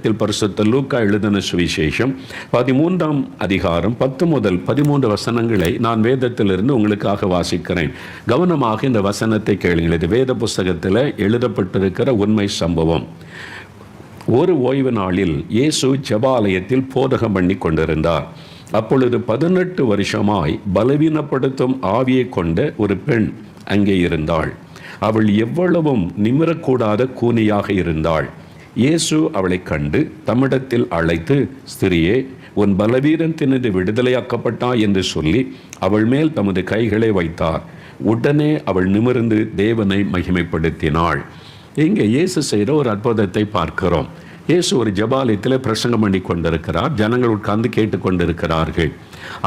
வேதத்தில் பரிசுத்த லூக்கா எழுதின சுவிசேஷம் 13ஆம் அதிகாரம் 10 முதல் 13 வசனங்களை நான் வேதத்திலிருந்து உங்களுக்காக வாசிக்கிறேன். கவனமாக இந்த வசனத்தை கேளுங்கள். இது வேத புஸ்தகத்தில் எழுதப்பட்டிருக்கிற உண்மை சம்பவம். ஒரு ஓய்வு நாளில் இயேசு ஜெபாலயத்தில் போதகம் பண்ணி கொண்டிருந்தார். அப்பொழுது 18 வருஷமாய் பலவீனப்படுத்தும் ஆவியை கொண்ட ஒரு பெண் அங்கே இருந்தாள். அவள் எவ்வளவும் நிமிரக்கூடாத கூனியாக இருந்தாள். இயேசு அவளை கண்டு தம்மிடத்தில் அழைத்து, ஸ்திரியே, உன் பலவீனத்தினின்று விடுதலையாக்கப்பட்டாய் என்று சொல்லி அவள் மேல் தமது கைகளை வைத்தார். உடனே அவள் நிமிர்ந்து தேவனை மகிமைப்படுத்தினாள். இங்கே இயேசு செய்கிற ஒரு அற்புதத்தை பார்க்கிறோம். இயேசு ஒரு ஜெபாலயத்தில் பிரசங்கம் பண்ணி கொண்டிருக்கிறார். ஜனங்கள் உட்கார்ந்து கேட்டுக்கொண்டிருக்கிறார்கள்.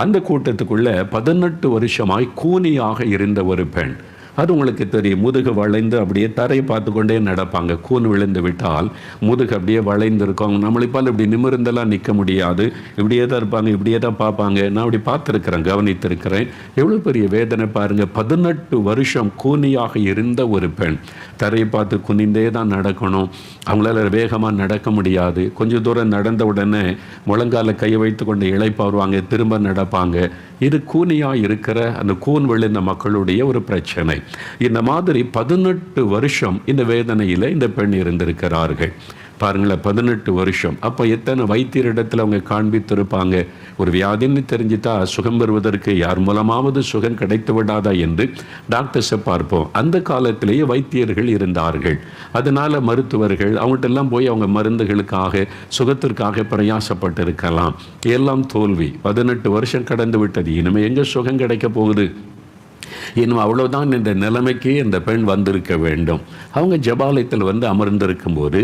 அந்த கூட்டத்துக்குள்ள 18 வருஷமாய் கூனியாக இருந்த ஒரு பெண். அது உங்களுக்கு தெரியும். முதுகு வளைந்து அப்படியே தரையை பார்த்து கொண்டே நடப்பாங்க. கூன் விழுந்து விட்டால் முதுகு அப்படியே வளைந்து இருக்கும். நம்மளைப்பால் இப்படி நிமிர்ந்தெல்லாம் நிற்க முடியாது. இப்படியே தான் இருப்பாங்க, இப்படியே தான் பார்ப்பாங்க. நான் அப்படி பார்த்துருக்கிறேன், கவனித்திருக்கிறேன். எவ்வளோ பெரிய வேதனை பாருங்கள். 18 வருஷம் கூனியாக இருந்த ஒரு பெண் தரையை பார்த்து குனிந்தே தான் நடக்கணும். அவங்களால வேகமாக நடக்க முடியாது. கொஞ்சம் தூரம் நடந்த உடனே முழங்கால கை வைத்து கொண்டு இளைப்பாருவாங்க, திரும்ப நடப்பாங்க. இது கூனியாக இருக்கிற அந்த கூன் விழுந்த மக்களுடைய ஒரு பிரச்சனை. இந்த மாதிரி 18 வருஷம் இந்த வேதனையில் இந்த பெண் இருந்திருக்கிறார்கள். பாருங்களேன், 18 வருஷம். அப்போ எத்தனை வைத்தியரிடத்தில் அவங்க காண்பித்திருப்பாங்க. ஒரு வியாதின்னு தெரிஞ்சுட்டா சுகம் பெறுவதற்கு யார் மூலமாவது சுகம் கிடைத்து விடாதா என்று டாக்டர்ஸை பார்ப்போம். அந்த காலத்திலேயே வைத்தியர்கள் இருந்தார்கள். அதனால மருத்துவர்கள் அவங்கள்ட்ட எல்லாம் போய் அவங்க மருந்துகளுக்காக சுகத்திற்காக பிரயாசப்பட்டு இருக்கலாம். எல்லாம் தோல்வி. 18 வருஷம் கடந்து விட்டது. இனிமே எங்கே சுகம் கிடைக்க போகுது? இன்னும் அவ்வளோதான் என்ற நிலைமைக்கு இந்த பெண் வந்திருக்க வேண்டும். அவங்க ஜெபாலயத்தில் வந்து அமர்ந்திருக்கும் போது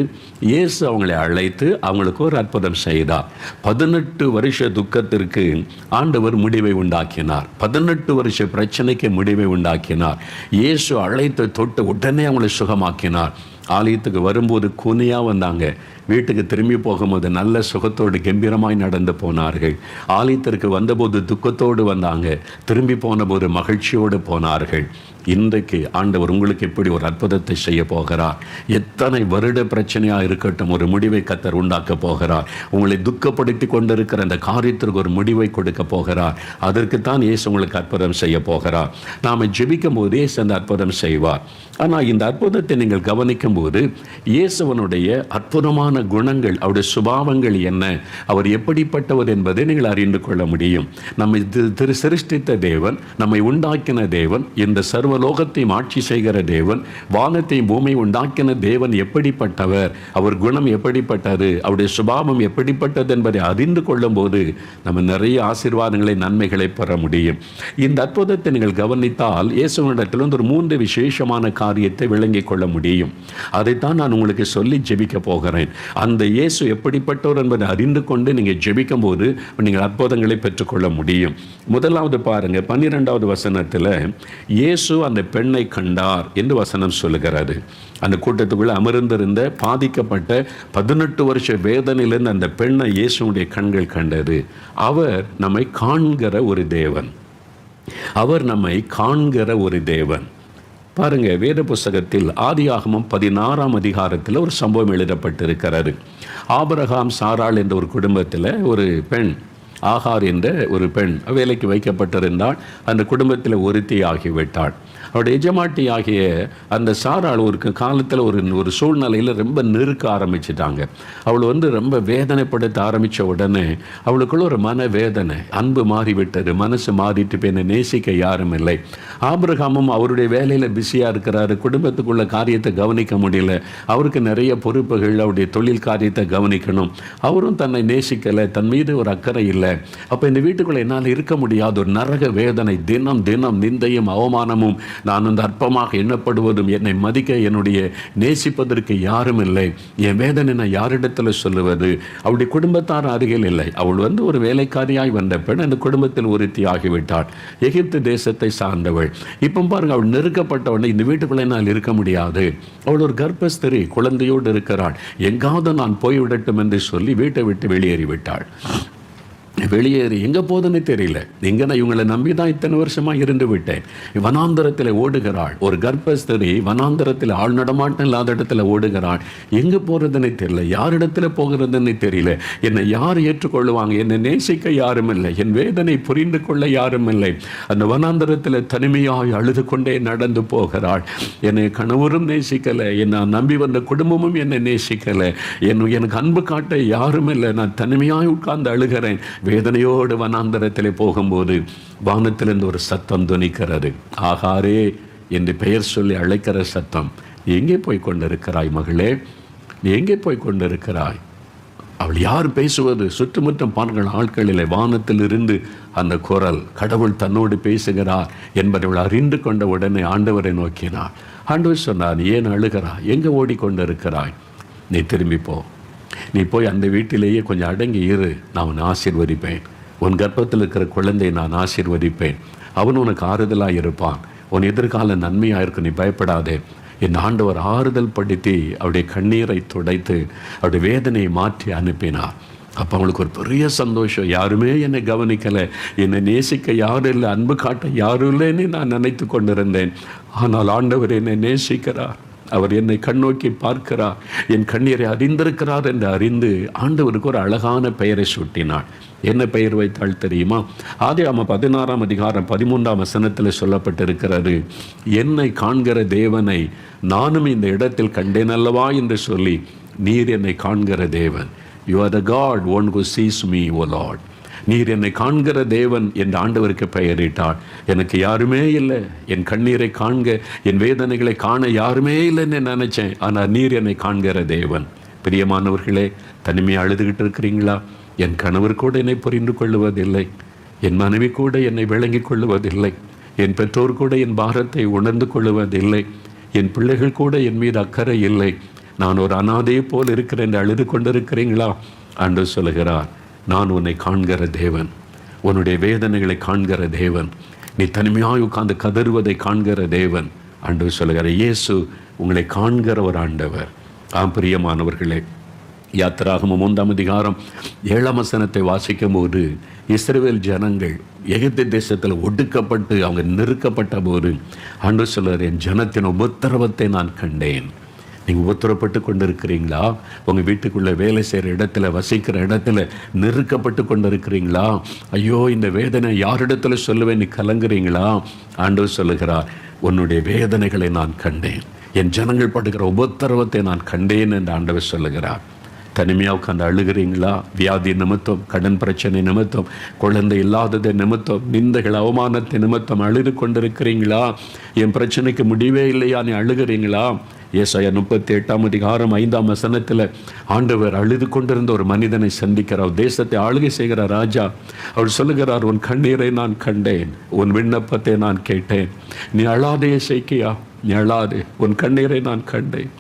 இயேசு அவங்களை அழைத்து அவங்களுக்கு ஒரு அற்புதம் செய்தார். 18 வருஷ துக்கத்திற்கு ஆண்டவர் முடிவை உண்டாக்கினார். 18 வருஷ பிரச்சனைக்கு முடிவை உண்டாக்கினார். இயேசு அழைத்து தொட்டு உடனே அவங்களை சுகமாக்கினார். ஆலயத்துக்கு வரும்போது கூனியாக வந்தாங்க. வீட்டுக்கு திரும்பி போகும்போது நல்ல சுகத்தோடு கம்பீரமாய் நடந்து போனார்கள். ஆலயத்திற்கு வந்தபோது துக்கத்தோடு வந்தாங்க. திரும்பி போன போது மகிழ்ச்சியோடு போனார்கள். இன்றைக்கு ஆண்டவர் உங்களுக்கு எப்படி ஒரு அற்புதத்தை செய்ய போகிறார். எத்தனை வருட பிரச்சனையாக இருக்கட்டும், ஒரு முடிவை கர்த்தர் உண்டாக்க போகிறார். உங்களை துக்கப்படுத்தி கொண்டிருக்கிற அந்த காரியத்திற்கு ஒரு முடிவை கொடுக்க போகிறார். அதற்குத்தான் இயேசு உங்களுக்கு அற்புதம் செய்ய போகிறார். நாம் ஜெபிக்கும் போது இயேசு அந்த அற்புதம் செய்வார். ஆனால் இந்த அற்புதத்தை நீங்கள் கவனிக்கும் போது இயேசுவனுடைய அற்புதமான குணங்கள், அவருடைய சுபாவங்கள் என்ன, அவர் எப்படிப்பட்டவர் என்பதை நீங்கள் அறிந்து கொள்ள முடியும். நம்மை சிருஷ்டித்த தேவன், நம்மை உண்டாக்கின தேவன், இந்த சர்வலோகத்தையும் ஆட்சி செய்கிற தேவன், வானத்தையும் பூமியை உண்டாக்கின தேவன் எப்படிப்பட்டவர், அவர் குணம் எப்படிப்பட்டது, அவருடைய சுபாவம் எப்படிப்பட்டது என்பதை அறிந்து கொள்ளும் போது நம்ம நிறைய ஆசீர்வாதங்களை, நன்மைகளை பெற முடியும். இந்த அற்புதத்தை நீங்கள் கவனித்தால் இயேசுவினிடத்தில் ஒரு 3 விசேஷமான காரியத்தை விளங்கிக் கொள்ள முடியும். அதைத்தான் நான் உங்களுக்கு சொல்லி ஜெபிக்க போகிறேன். அந்த இயேசு எப்படிப்பட்டவர் என்பதை அறிந்து கொண்டு நீங்கள் ஜெபிக்கும் போது நீங்கள் அற்புதங்களை பெற்றுக்கொள்ள முடியும். முதலாவது பாருங்க, 12வது வசனத்தில் இயேசு அந்த பெண்ணை கண்டார் என்று வசனம் சொல்லுகிறது. அந்த கூட்டத்துக்குள்ள அமர்ந்திருந்த பாதிக்கப்பட்ட 18 வருஷ வேதனையிலிருந்து அந்த பெண்ணை இயேசுடைய கண்கள் கண்டது. அவர் நம்மை காண்கிற ஒரு தேவன். அவர் நம்மை காண்கிற ஒரு தேவன். பாருங்க, வேத புஸ்தகத்தில் ஆதியாகமம் 16ஆம் அதிகாரத்தில் ஒரு சம்பவம் எழுதப்பட்டிருக்கிறது. ஆபிரகாம் சாராள் என்ற ஒரு குடும்பத்தில் ஒரு பெண், ஆகார் என்ற ஒரு பெண் வேலைக்கு வைக்கப்பட்டிருந்தாள். அந்த குடும்பத்தில் ஒருத்தி ஆகிவிட்டாள். அவருடைய எஜமாட்டி ஆகிய அந்த சாராள் ஒரு காலத்தில் ஒரு சூழ்நிலையில் ரொம்ப நெருக்க ஆரம்பிச்சிட்டாங்க. அவள் ரொம்ப வேதனைப்படுத்த ஆரம்பித்த உடனே அவளுக்குள்ள ஒரு மன வேதனை, அன்பு மாறிவிட்டது. மனசு மாறிட்டு போய் என்னை நேசிக்க யாரும் இல்லை. ஆபிரகாமும் அவருடைய வேலையில் பிஸியாக இருக்கிறாரு. குடும்பத்துக்குள்ள காரியத்தை கவனிக்க முடியல. அவருக்கு நிறைய பொறுப்புகள், அவருடைய தொழில் காரியத்தை கவனிக்கணும். அவரும் தன்னை நேசிக்கலை, தன் மீது ஒரு அக்கறை இல்லை. அப்போ இந்த வீட்டுக்குள்ளே என்னால் இருக்க முடியாது. ஒரு நரக வேதனை, தினம் தினம் நிந்தையும் அவமானமும், நான் அற்பமாக எண்ணப்படுவதும், என்னை மதிக்க என்னுடைய நேசிப்பதற்கு யாரும் இல்லை. என் வேதனை நான் யாரிடத்தில் சொல்லுவது? அவளுடைய குடும்பத்தார் அருகில் இல்லை. அவள் ஒரு வேலைக்காரியாய் வந்த பெண் அந்த குடும்பத்தில் ஒருத்தி ஆகிவிட்டாள். எகிப்து தேசத்தை சார்ந்தவள். இப்போ பாருங்க, அவள் நெருக்கப்பட்டவனை இந்த வீட்டுக்குள்ளே நான் இருக்க முடியாது. அவள் ஒரு கர்ப்பஸ்திரி, குழந்தையோடு இருக்கிறாள். எங்காவது நான் போய்விடட்டும் என்று சொல்லி வீட்டை விட்டு வெளியேறிவிட்டாள். வெளியேறி எங்கே போதுன்னு தெரியல. எங்கே நான் இவங்களை நம்பி தான் இத்தனை வருஷமாக இருந்து விட்டேன். வனாந்தரத்தில் ஓடுகிறாள். ஒரு கர்ப்பஸ்திரி வனாந்தரத்தில் ஆள் நடமாட்டம் இல்லாத இடத்துல ஓடுகிறாள். எங்கே போகிறதுன்னு தெரியல, யாரிடத்துல போகிறதுன்னு தெரியல. என்னை யார் ஏற்றுக்கொள்ளுவாங்க? என்னை நேசிக்க யாரும் இல்லை, என் வேதனை புரிந்து கொள்ள யாரும் இல்லை. அந்த வனாந்தரத்தில் தனிமையாய் அழுது கொண்டே நடந்து போகிறாள். என்னை கணவரும் நேசிக்கலை, என்னை நம்பி வந்த குடும்பமும் என்னை நேசிக்கலை, எனக்கு அன்பு காட்ட யாரும் இல்லை. நான் தனிமையாய் உட்கார்ந்து அழுகிறேன். வேதனையோடு வனாந்தரத்திலே போகும்போது வானத்திலிருந்து ஒரு சத்தம் துணிக்கிறது. ஆகாரே என்று பெயர் சொல்லி அழைக்கிற சத்தம். நீ எங்கே போய் கொண்டிருக்கிறாய் மகளே? நீ எங்கே போய் கொண்டிருக்கிறாய்? அவள் யார் பேசுவது? சுற்றுமுற்றும் பாருங்கள், ஆட்களிலே வானத்திலிருந்து அந்த குரல், கடவுள் தன்னோடு பேசுகிறார் என்பதை அவள் அறிந்து கொண்ட உடனே ஆண்டவரை நோக்கினார். ஆண்டவர் சொன்னார், நீ ஏன் அழுகிறாய்? எங்கே ஓடிக்கொண்டிருக்கிறாய்? நீ திரும்பி போ. நீ போய் அந்த வீட்டிலேயே கொஞ்சம் அடங்கி இரு. நான் உன்னை ஆசீர்வதிப்பேன். உன் கர்ப்பத்தில் இருக்கிற குழந்தையை நான் ஆசீர்வதிப்பேன். அவன் உனக்கு ஆறுதலாக இருப்பான். உன் எதிர்கால நன்மையாக இருக்கும். நீ பயப்படாதே. என் ஆண்டவர் ஆறுதல் படுத்தி அவருடைய கண்ணீரை துடைத்து அவருடைய வேதனையை மாற்றி அனுப்பினார். அப்போ அவங்களுக்கு ஒரு பெரிய சந்தோஷம். யாருமே என்னை கவனிக்கலை, என்னை நேசிக்க யாரும் இல்லை, அன்பு காட்ட யாரும் இல்லைன்னு நான் நினைத்து கொண்டிருந்தேன். ஆனால் ஆண்டவர் என்னை நேசிக்கிறார். அவர் என்னை கண்ணோக்கி பார்க்கிறார், என் கண்ணீரை அறிந்திருக்கிறார் என்று அறிந்து ஆண்டவருக்கு ஒரு அழகான பெயரை சூட்டினாள். என்ன பெயர் வைத்தாள் தெரியுமா? ஆதியாகமம் 16ஆம் அதிகாரம் 13ஆம் வசனத்தில் சொல்லப்பட்டிருக்கிறது, என்னை காண்கிற தேவனை நானும் இந்த இடத்தில் கண்டேன் அல்லவா என்று சொல்லி, நீர் என்னை காண்கிற தேவன். You are the God one who sees me, oh Lord. நீர் என்னை காண்கிற தேவன் என்று ஆண்டவருக்கு பெயரிட்டாள். எனக்கு யாருமே இல்லை, என் கண்ணீரை காண்க, என் வேதனைகளை காண யாருமே இல்லைன்னு நினைச்சேன். ஆனால் நீர் என்னை காண்கிற தேவன். பிரியமானவர்களே, தனிமையை அழுதுகிட்டு இருக்கிறீங்களா? என் கணவர் கூட என்னை புரிந்து கொள்ளுவதில்லை, என் மனைவி கூட என்னை விளங்கிக் கொள்ளுவதில்லை, என் பெற்றோர் கூட என் பாரத்தை உணர்ந்து கொள்ளுவதில்லை, என் பிள்ளைகள் கூட என் மீது அக்கறை இல்லை, நான் ஒரு அனாதையை போல் இருக்கிறேன் என்று அழுது கொண்டிருக்கிறீங்களா? ஆண்டவர் சொல்லுகிறார், நான் உன்னை காண்கிற தேவன், உன்னுடைய வேதனைகளை காண்கிற தேவன், நீ தனிமையாக உட்கார்ந்து கதறுவதை காண்கிற தேவன். ஆண்டவர் சொல்லுகிற இயேசு உங்களை காண்கிற ஒரு ஆண்டவர். பிரியமானவர்களே, யாத்திராகமம் 3ஆம் அதிகாரம் 7ஆம் வசனத்தை வாசிக்கும் போது, இஸ்ரவேல் ஜனங்கள் எகிப்து தேசத்தில் ஒடுக்கப்பட்டு அவங்க நெருக்கப்பட்ட போது ஆண்டவர் சொல்லுகிற, என் ஜனத்தின் உபத்திரவத்தை நான் கண்டேன். நீங்கள் உபத்திரப்பட்டு கொண்டு இருக்கிறீங்களா? உங்கள் வீட்டுக்குள்ளே வேலை செய்கிற இடத்துல, வசிக்கிற இடத்துல நெருக்கப்பட்டு கொண்டு இருக்கிறீங்களா? ஐயோ, இந்த வேதனை யாரிடத்துல சொல்லுவேன் நீ கலங்குறீங்களா? ஆண்டவர் சொல்லுகிறார், உன்னுடைய வேதனைகளை நான் கண்டேன், என் ஜனங்கள் படுகிற உபத்திரவத்தை நான் கண்டேன் என்று ஆண்டவர் சொல்லுகிறார். தனிமையாக உட்காந்து அழுகிறீங்களா? வியாதி நிமித்தம், கடன் பிரச்சனை நிமித்தம், குழந்தை இல்லாததை நிமித்தம், நிந்தைகள் அவமானத்தை நிமித்தம் அழுது கொண்டிருக்கிறீங்களா? என் பிரச்சனைக்கு முடிவே இல்லையா நீ அழுகிறீங்களா? ஏசாயா 38ஆம் அதிகாரம் 5ஆம் வசனத்தில் ஆண்டவர் அழுது கொண்டிருந்த ஒரு மனிதனை சந்திக்கிறார். தேசத்தை ஆளுகை செய்கிற ராஜா. அவர் சொல்லுகிறார், உன் கண்ணீரை நான் கண்டேன், உன் விண்ணப்பத்தை நான் கேட்டேன். நீ அழாதே இசைக்கியா, நீ அழாதே, உன் கண்ணீரை நான் கண்டேன்,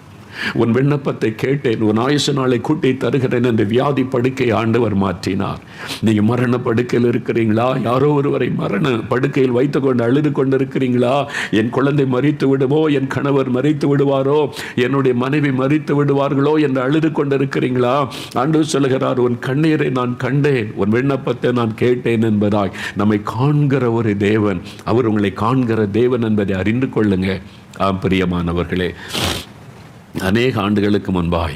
உன் விண்ணப்பத்தை கேட்டேன், உன் ஆயுசு நாளை கூட்டி தருகிறேன் என்று வியாதி படுக்கை ஆண்டவர் மாற்றினார். நீங்கள் மரண படுக்கையில் இருக்கிறீங்களா? யாரோ ஒருவரை மரண படுக்கையில் வைத்து கொண்டு அழுது கொண்டு இருக்கிறீங்களா? என் குழந்தை மரித்து விடுமோ, என் கணவர் மரித்து விடுவாரோ, என்னுடைய மனைவி மரித்து விடுவார்களோ என்று அழுது கொண்டு இருக்கிறீங்களா? ஆண்டவர் சொல்லுகிறார், உன் கண்ணீரை நான் கண்டேன், உன் விண்ணப்பத்தை நான் கேட்டேன் என்பதாய் நம்மை காண்கிற ஒரு தேவன். அவர் உங்களை காண்கிற தேவன் என்பதை அறிந்து கொள்ளுங்க. பிரியமானவர்களே, அநேக ஆண்டுகளுக்கு முன்பாய்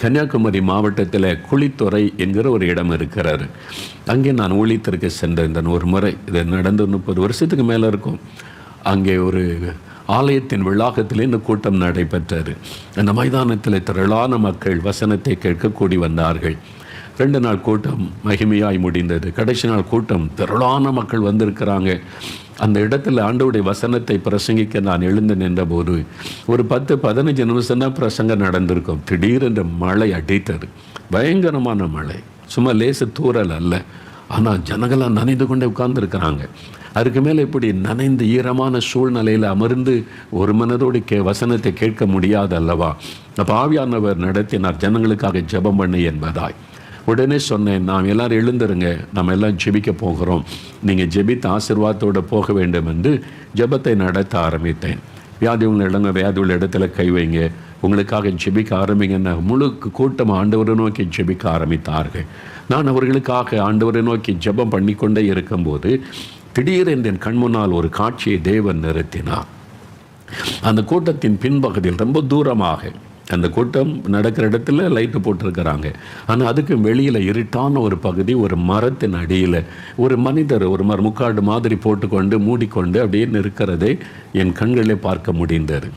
கன்னியாகுமரி மாவட்டத்தில் குளித்துறை என்கிற ஒரு இடம் இருக்கிறார். அங்கே நான் ஊழியத்திற்கு சென்றிருந்தேன் ஒரு முறை. இது நடந்து 30 வருஷத்துக்கு மேலே இருக்கும். அங்கே ஒரு ஆலயத்தின் வளாகத்திலே இந்த கூட்டம் நடைபெற்றது. அந்த மைதானத்தில் திரளான மக்கள் வசனத்தை கேட்க கூடி வந்தார்கள். 2 நாள் கூட்டம் மகிமையாய் முடிந்தது. கடைசி நாள் கூட்டம் திரளான மக்கள் வந்திருக்கிறாங்க. அந்த இடத்துல ஆண்டவருடைய வசனத்தை பிரசங்கிக்க நான் எழுந்து நின்றபோது ஒரு 10-15 நிமிஷம் தான் பிரசங்கம் நடந்திருக்கும். திடீரென்று மழை அடித்தது. பயங்கரமான மழை, சும்மா லேசு தூறல் அல்ல. ஆனால் ஜனங்களாம் நனைந்து கொண்டே உட்கார்ந்துருக்கிறாங்க. அதுக்கு மேலே இப்படி நனைந்து ஈரமான சூழ்நிலையில் அமர்ந்து ஒரு மனதோடு வசனத்தை கேட்க முடியாது அல்லவா? அப்போ ஆவியானவர் நடத்தினார், ஜனங்களுக்காக ஜெபம் பண்ணு என்பதாய். உடனே சொன்னேன், நாம் எல்லாரும் எழுந்துருங்க, நம்ம எல்லாம் ஜெபிக்க போகிறோம், நீங்கள் ஜெபித்த ஆசீர்வாதத்தோடு போக வேண்டும் என்று ஜெபத்தை நடத்த ஆரம்பித்தேன். வியாதி உள்ள இடங்க, வியாதி உள்ள இடத்துல கை வைங்க, உங்களுக்காக ஜெபிக்க ஆரம்பிங்கன்னா முழு கூட்டம் ஆண்டவரை நோக்கி ஜெபிக்க ஆரம்பித்தார்கள். நான் அவர்களுக்காக ஆண்டவரை நோக்கி ஜெபம் பண்ணி கொண்டே இருக்கும்போது திடீரென்று என் கண் முன்னால் ஒரு காட்சியை தேவன் நிறுத்தினார். அந்த கூட்டத்தின் பின்பகுதியில் ரொம்ப தூரமாக, அந்த கூட்டம் நடக்கிற இடத்துல லைட்டு போட்டிருக்கிறாங்க, ஆனால் அதுக்கு வெளியில் இருட்டான ஒரு பகுதி, ஒரு மரத்தின் அடியில் ஒரு மனிதர் ஒரு முக்காடு மாதிரி போட்டுக்கொண்டு மூடிக்கொண்டு அப்படியே இருக்கிறதை என் கண்களே பார்க்க முடிந்தது.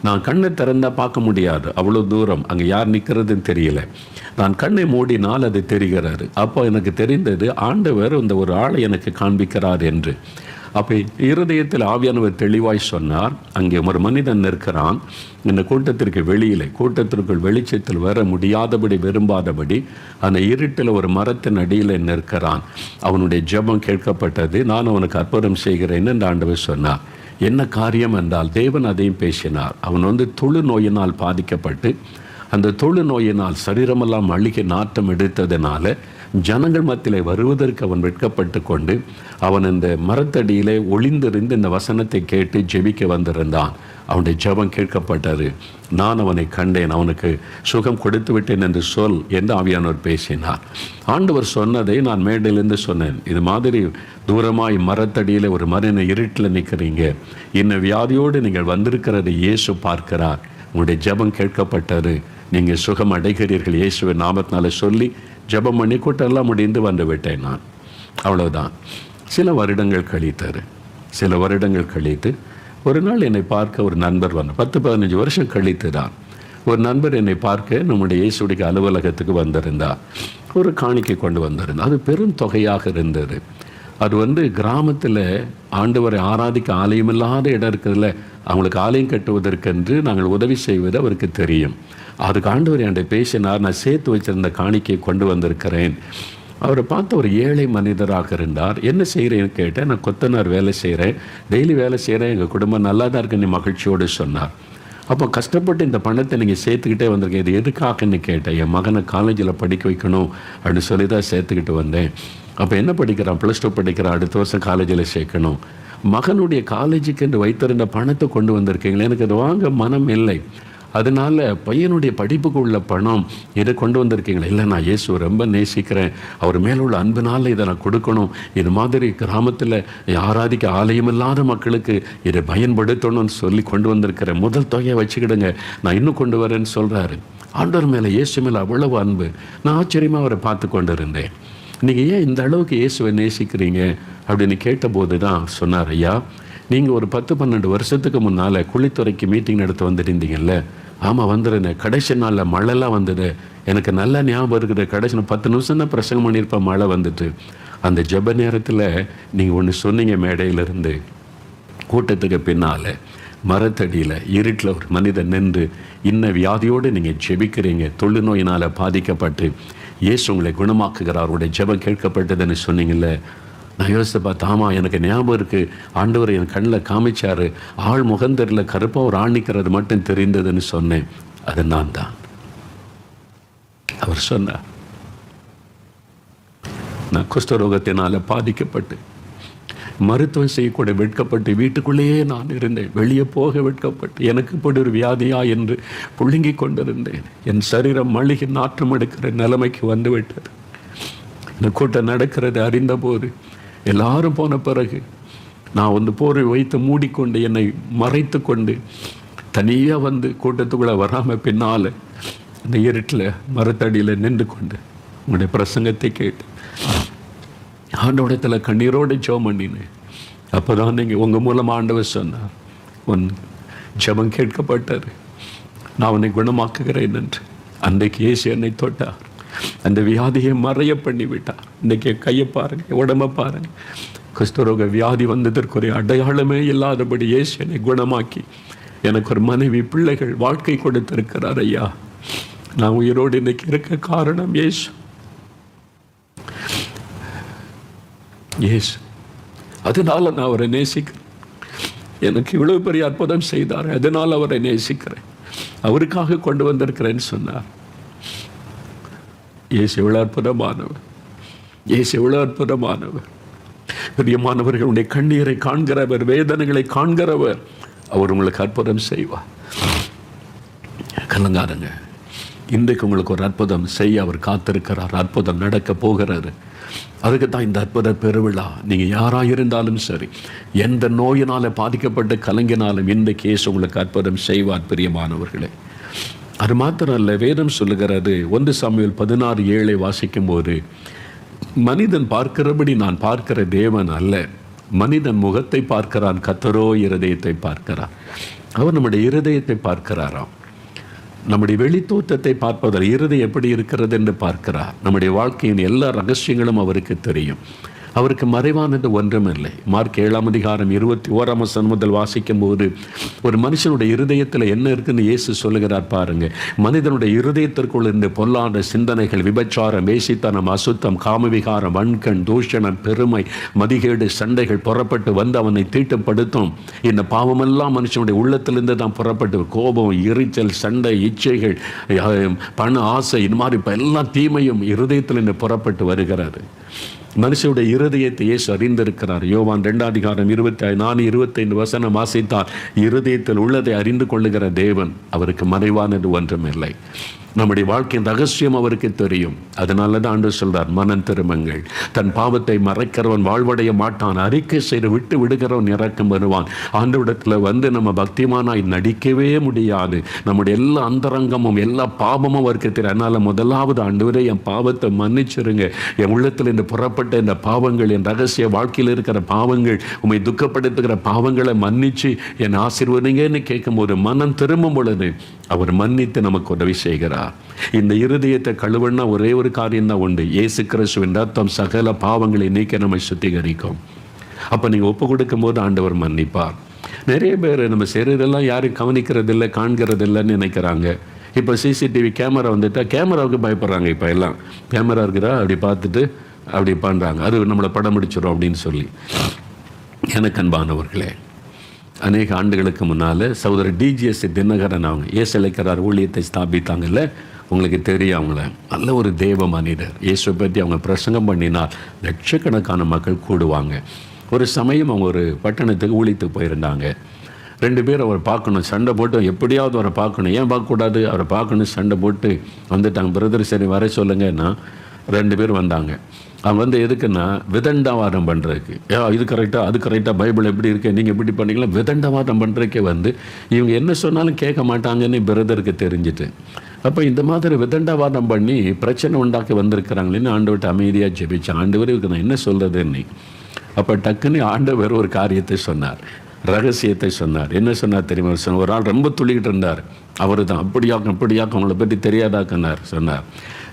நான் கண்ணை திறந்தால் பார்க்க முடியாது, அவ்வளோ தூரம் அங்கே யார் நிற்கிறதுன்னு தெரியல. நான் கண்ணை மூடினால் அது தெரிகிறது. அப்போ எனக்கு தெரிந்தது ஆண்டவர் இந்த ஒரு ஆளை எனக்கு காண்பிக்கிறார் என்று. அப்போ இருதயத்தில் ஆவியானவர் தெளிவாய் சொன்னார், அங்கே ஒரு மனிதன் நிற்கிறான், இந்த கூட்டத்திற்கு வெளியில், கூட்டத்திற்குள் வெளிச்சத்தில் வர முடியாதபடி விரும்பாதபடி அந்த இருட்டில் ஒரு மரத்தின் அடியில் நிற்கிறான். அவனுடைய ஜெபம் கேட்கப்பட்டது. நான் அவனுக்கு அற்புதம் செய்கிறேன்னு இந்த ஆண்டவர் சொன்னார். என்ன காரியம் என்றால் தேவன் அதையும் பேசினார். அவன் தொழு நோயினால் பாதிக்கப்பட்டு அந்த தொழு நோயினால் சரீரமெல்லாம் அழுகி நாட்டம் எடுத்ததினால ஜனங்கள் மத்தியிலே வருவதற்கு அவன் வெட்கப்பட்டு கொண்டு அவன் இந்த மரத்தடியிலே ஒளிந்திருந்து இந்த வசனத்தை கேட்டு ஜெபிக்க வந்திருந்தான். அவனுடைய ஜெபம் கேட்கப்பட்டது. நான் அவனை கண்டேன், அவனுக்கு சுகம் கொடுத்து விட்டேன் என்று சொல் என்று ஆவியானவர் பேசினார். ஆண்டவர் சொன்னதை நான் மேடையிலிருந்து சொன்னேன். இது மாதிரி தூரமாய் மரத்தடியில் ஒரு மரின இருட்டில் நிற்கிறீங்க, இன்னும் வியாதியோடு நீங்கள் வந்திருக்கிறது இயேசு பார்க்கிறார். உங்களுடைய ஜெபம் கேட்கப்பட்டது, நீங்கள் சுகம் அடைகிறீர்கள் இயேசுவின் நாமத்தினால சொல்லி ஜெபம் பண்ணி கூட்டெல்லாம் முடிந்து வந்து விட்டேன் நான். அவ்வளவுதான். சில வருடங்கள் கழித்து ஒரு நாள் என்னை பார்க்க ஒரு நண்பர் வந்தார். 10-15 வருஷம் கழித்து தான் ஒரு நண்பர் என்னை பார்க்க நம்முடைய இயேசுடைய அலுவலகத்துக்கு வந்திருந்தார். ஒரு காணிக்கை கொண்டு வந்திருந்தார். அது பெரும் தொகையாக இருந்தது. அது கிராமத்தில் ஆண்டவரை ஆராதிக்க ஆலயம் இல்லாத இடம் இருக்கிறதுல அவங்களுக்கு ஆலயம் கட்டுவதற்கென்று நாங்கள் உதவி செய்வது அவருக்கு தெரியும். அதுக்கு ஆண்டவர் என்கிட்ட பேசினார். நான் சேர்த்து வச்சிருந்த காணிக்கையை கொண்டு வந்திருக்கிறேன். அவரை பார்த்து ஒரு ஏழை மனிதராக இருந்தார். என்ன செய்கிறேன்னு கேட்டேன். நான் கொத்தனார் வேலை செய்கிறேன், டெய்லி வேலை செய்கிறேன், எங்கள் குடும்பம் நல்லா தான் இருக்குன்னு மகிழ்ச்சியோடு சொன்னார். அப்போ கஷ்டப்பட்டு இந்த பணத்தை நீங்கள் சேர்த்துக்கிட்டே வந்திருக்கேன், இது எதுக்காகன்னு கேட்டேன். என் மகனை காலேஜில் படிக்க வைக்கணும் அப்படின்னு சொல்லி தான் சேர்த்துக்கிட்டு வந்தேன். அப்போ என்ன படிக்கிறான்? +2 படிக்கிறான், அடுத்த வருஷம் காலேஜில் சேர்க்கணும். மகனுடைய காலேஜுக்கு என்று வைத்திருந்த பணத்தை கொண்டு வந்திருக்கீங்களே, எனக்கு அது வாங்க மனம் இல்லை, அதனால் பையனுடைய படிப்புக்கு உள்ள பணம் இதை கொண்டு வந்திருக்கீங்களா? இல்லை, நான் இயேசுவை ரொம்ப நேசிக்கிறேன், அவர் மேலே உள்ள அன்பினால் இதை நான் கொடுக்கணும், இது மாதிரி கிராமத்தில் ஆராதிக்க ஆலயம் இல்லாத மக்களுக்கு இதை பயன்படுத்தணும்னு சொல்லி கொண்டு வந்திருக்கிறேன், முதல் தொகையை வச்சுக்கிடுங்க, நான் இன்னும் கொண்டு வரேன்னு சொல்கிறாரு. ஆண்டவர் மேலே இயேசு மேலே அவ்வளவு அன்பு. நான் ஆச்சரியமாக அவரை பார்த்து கொண்டு இருந்தேன். நீங்கள் ஏன் இந்த அளவுக்கு இயேசுவை நேசிக்கிறீங்க அப்படின்னு கேட்டபோது தான் சொன்னார், ஐயா நீங்கள் ஒரு 10-12 வருஷத்துக்கு முன்னால் குளித்துறைக்கு மீட்டிங் நடத்த வந்துருந்தீங்கல்ல? ஆமாம் வந்துடுறேன். கடைசி நாளில் மழைலாம் வந்தது, எனக்கு நல்லா ஞாபகம் இருக்குது. கடைசி 10 நிமிஷம் தான் பிரசங்கம் பண்ணியிருப்பேன், மழை வந்துட்டு. அந்த ஜெப நேரத்தில் நீங்கள் ஒன்று சொன்னீங்க, மேடையிலிருந்து கூட்டத்துக்கு பின்னால் மரத்தடியில் இருட்டில் ஒரு மனிதன் நின்று இன்ன வியாதியோடு நீங்கள் ஜெபிக்கிறீங்க, தொழுநோயினால் பாதிக்கப்பட்டு இயேசு உங்களை குணமாக்குகிறார், அவருடைய ஜெபம் கேட்கப்பட்டதுன்னு சொன்னீங்கல்ல. நான் யோசித்து பார்த்தா, ஆமாம் எனக்கு ஞாபகம் இருக்குது, ஆண்டவர் என் கண்ணில் காமிச்சார், ஆள் முகந்தரில் கருப்பாக ஒரு ஆள் நிற்கிறது மட்டும் தெரிந்ததுன்னு சொன்னேன். அது நான் தான். அவர் சொன்னார், நான் குஷ்டரோகத்தினால் பாதிக்கப்பட்டு மருத்துவம் செய்யக்கூட வெட்கப்பட்டு வீட்டுக்குள்ளேயே நான் இருந்தேன், வெளியே போக வெட்கப்பட்டு எனக்கு இப்படி ஒரு வியாதியா என்று புழுங்கி கொண்டிருந்தேன். என் சரீரம் மளிகை நாற்றம் எடுக்கிற நிலைமைக்கு வந்து விட்டது. இந்த கூட்டம் நடக்கிறது அறிந்தபோது எல்லாரும் போன பிறகு நான் போரை வைத்து மூடிக்கொண்டு என்னை மறைத்து கொண்டு தனியாக கூட்டத்துக்குள்ளே வராமல் பின்னால் இந்த இருட்டில் மரத்தடியில் நின்று கொண்டு உங்களுடைய பிரசங்கத்தை கேட்டு ஆண்டவரிடத்தில் கண்ணீரோடு ஜெபம் பண்ணினேன். அப்போ தான் நீங்கள் உங்கள் மூலமாக ஆண்டவர் சொன்னார், உன் ஜெபம் கேட்கப்பட்டார், நான் உன்னை குணமாக்குகிறேன் என்று. அன்றைக்கு இயேசு என்னை தொட்டார், அந்த வியாதியை மறைய பண்ணி விட்டார். இன்றைக்கி கையை பாருங்கள், உடம்பை பாருங்கள், குஷ்டரோக வியாதி வந்ததற்குரிய அடையாளமே இல்லாதபடி இயேசு என்னை குணமாக்கி எனக்கு ஒரு மனைவி, பிள்ளைகள், வாழ்க்கை கொடுத்திருக்கிறார். ஐயா, நான் உயிரோடு இன்னைக்கு இருக்க காரணம் இயேசு. அதனால் நான் அவரை நேசிக்கிறேன். எனக்கு இவ்வளவு பெரிய அற்புதம் செய்தார், அதனால் அவரை நேசிக்கிறேன், அவருக்காக கொண்டு வந்திருக்கிறேன்னு சொன்னார். இயேசு எவ்வளவு அற்புதமானவர், இயேசு எவ்வளவு அற்புதமானவர். பிரியமானவர்களுடைய கண்ணீரை காண்கிறவர், வேதனைகளை காண்கிறவர். அவர் உங்களுக்கு அற்புதம் செய்வார். கலங்காதுங்க. இன்றைக்கு உங்களுக்கு ஒரு அற்புதம் செய்ய அவர் காத்திருக்கிறார். அற்புதம் நடக்க போகிறாரு. அதுக்கு தான் இந்த அற்புத பெருவிழா. நீங்கள் யாராக இருந்தாலும் சரி, எந்த நோயினால் பாதிக்கப்பட்டு கலங்கினாலும் இன்றைக்கு இயேசு உங்களுக்கு அற்புதம் செய்வார் பிரியமானவர்களே. அது மாத்திரம் அல்ல, வேதம் சொல்லுகிறது 1 சாமுவேல் 16:7 வாசிக்கும் போது, மனிதன் பார்க்கிறபடி நான் பார்க்கிற தேவன் அல்ல, மனிதன் முகத்தை பார்க்கிறான், கர்த்தரோ இருதயத்தை பார்க்கிறார். அவர் நம்முடைய இருதயத்தை பார்க்கிறாராம். நம்முடைய வெளித்தோற்றத்தை பார்ப்பதில் இருதயம் எப்படி இருக்கிறது என்று பார்க்கிறார். நம்முடைய வாழ்க்கையின் எல்லா ரகசியங்களும் அவருக்கு தெரியும். அவருக்கு மறைவானது ஒன்றுமில்லை. மார்க் 7:21 முதல் வாசிக்கும் போது, ஒரு மனுஷனுடைய இருதயத்தில் என்ன இருக்குன்னு இயேசு சொல்லுகிறார் பாருங்க. மனிதனுடைய இருதயத்திற்குள் இருந்து பொல்லாத சிந்தனைகள், விபச்சாரம், வேசித்தனம், அசுத்தம், காமவிகாரம், வன்கண், தூஷணம், பெருமை, மதிகேடு, சண்டைகள் புறப்பட்டு வந்து அவனை தீட்டுப்படுத்தும். இந்த பாவமெல்லாம் மனுஷனுடைய உள்ளத்திலிருந்து தான் புறப்பட்டு, கோபம், எரிச்சல், சண்டை, இச்சைகள், பண ஆசை, இந்த மாதிரி இப்போ எல்லா தீமையும் இருதயத்திலிருந்து புறப்பட்டு வருகிறது. மனுஷனுடைய இருதயத்தை இயேசு அறிந்திருக்கிறார். யோவான் 2:24-25 வாசித்தார். இருதயத்தில் உள்ளதை அறிந்து கொள்ளுகிற தேவன், அவருக்கு மறைவானது ஒன்றுமில்லை. நம்முடைய வாழ்க்கையின் ரகசியம் அவருக்கு தெரியும். அதனால தான் ஆண்டவர் சொல்றார், மனம் திரும்புங்கள். தன் பாவத்தை மறைக்கிறவன் வாழ்வடைய மாட்டான், அறிக்கை செய்து விட்டு விடுகிறவன் இறக்கம் வருவான். ஆண்டவரிடத்தில் வந்து நம்ம பக்திமானாய் நடிக்கவே முடியாது. நம்முடைய எல்லா அந்தரங்கமும் எல்லா பாவமும் அவருக்கு தெரியும். அதனால முதலாவது, ஆண்டவரே என் பாவத்தை மன்னிச்சிருங்க. என் உள்ளத்தில் இந்த புறப்பட்ட இந்த பாவங்கள், என் ரகசிய வாழ்க்கையில் இருக்கிற பாவங்கள், உம்மை துக்கப்படுத்துகிற பாவங்களை மன்னிச்சு என் ஆசீர்வதிங்கன்னு கேட்கும்போது, மனம் திரும்பும் பொழுது அவர் மன்னித்து நமக்கு உதவி செய்கிறார். இந்த இருதயத்தை கழுவனா ஒரே ஒரு காரியம் தான் உண்டு. இயேசு கிறிஸ்துவின் ரத்தம் சகல பாவங்களை நீக்க நம்மை சுத்திகரிக்கும். அப்ப நீங்க ஒப்பு கொடுக்கும் போது ஆண்டவர் மன்னிப்பார். நிறைய பேர் நம்ம செய்யறதெல்லாம் யாரும் கவனிக்கிறதில்லை, காண்கிறதில்லைன்னு நினைக்கிறாங்க. இப்போ சிசிடிவி கேமரா வந்துட்டா கேமராவுக்கு பயப்படுறாங்க. இப்போ எல்லாம் கேமரா இருக்கிறா அப்படி பார்த்துட்டு அப்படி பண்ணுறாங்க, அது நம்மளை படம் பிடிச்சிடும் அப்படின்னு சொல்லி. எனக்கு அன்பானவர்களே, அநேக ஆண்டுகளுக்கு முன்னால் சகோதரர் டிஜிஎஸ் தினகரன் அவங்க ஏசலைக்கிறார் ஊழியத்தை ஸ்தாபித்தாங்கல்ல, உங்களுக்கு தெரியும். அவங்கள நல்ல ஒரு தேவ மனிதர். இயேசுவை பற்றி அவங்க பிரசங்கம் பண்ணினால் லட்சக்கணக்கான மக்கள் கூடுவாங்க. ஒரு சமயம் அவங்க ஒரு பட்டணத்துக்கு ஊழியத்துக்கு போயிருந்தாங்க. 2 பேர் அவரை பார்க்கணும், சண்டை போட்டு எப்படியாவது அவரை பார்க்கணும். ஏன் பார்க்கக்கூடாது, அவரை பார்க்கணும், சண்டை போட்டு வந்துட்டாங்க. பிரதர் சரி வர சொல்லுங்கன்னா 2 பேர் வந்தாங்க. அவங்க வந்து எதுக்குன்னா விதண்டாவாதம் பண்ணுறதுக்கு. இது கரெக்டாக, அது கரெக்டாக, பைபிள் எப்படி இருக்கு, நீங்கள் எப்படி பண்ணீங்களா, விதண்டாவாதம் பண்ணுறதுக்கே வந்து இவங்க என்ன சொன்னாலும் கேட்க மாட்டாங்கன்னு பிரதருக்கு தெரிஞ்சுட்டு, அப்போ இந்த மாதிரி விதண்டாவாதம் பண்ணி பிரச்சனை உண்டாக்கி வந்திருக்கிறாங்களேன்னு ஆண்டவர்கிட்ட அமைதியாக ஜெபிச்சேன். ஆண்டவர் இவருக்கு நான் என்ன சொல்கிறதுன்னு. அப்போ டக்குன்னு ஆண்டவர் ஒரு காரியத்தை சொன்னார், ரகசியத்தை சொன்னார். என்ன சொன்னார் தெரியுமா? ஒரு ஆள் ரொம்ப துள்ளிக்கிட்டு இருந்தார். அவர் தான் அப்படியாக்கும் அவங்கள பற்றி தெரியாதாக்குனார் சொன்னார்.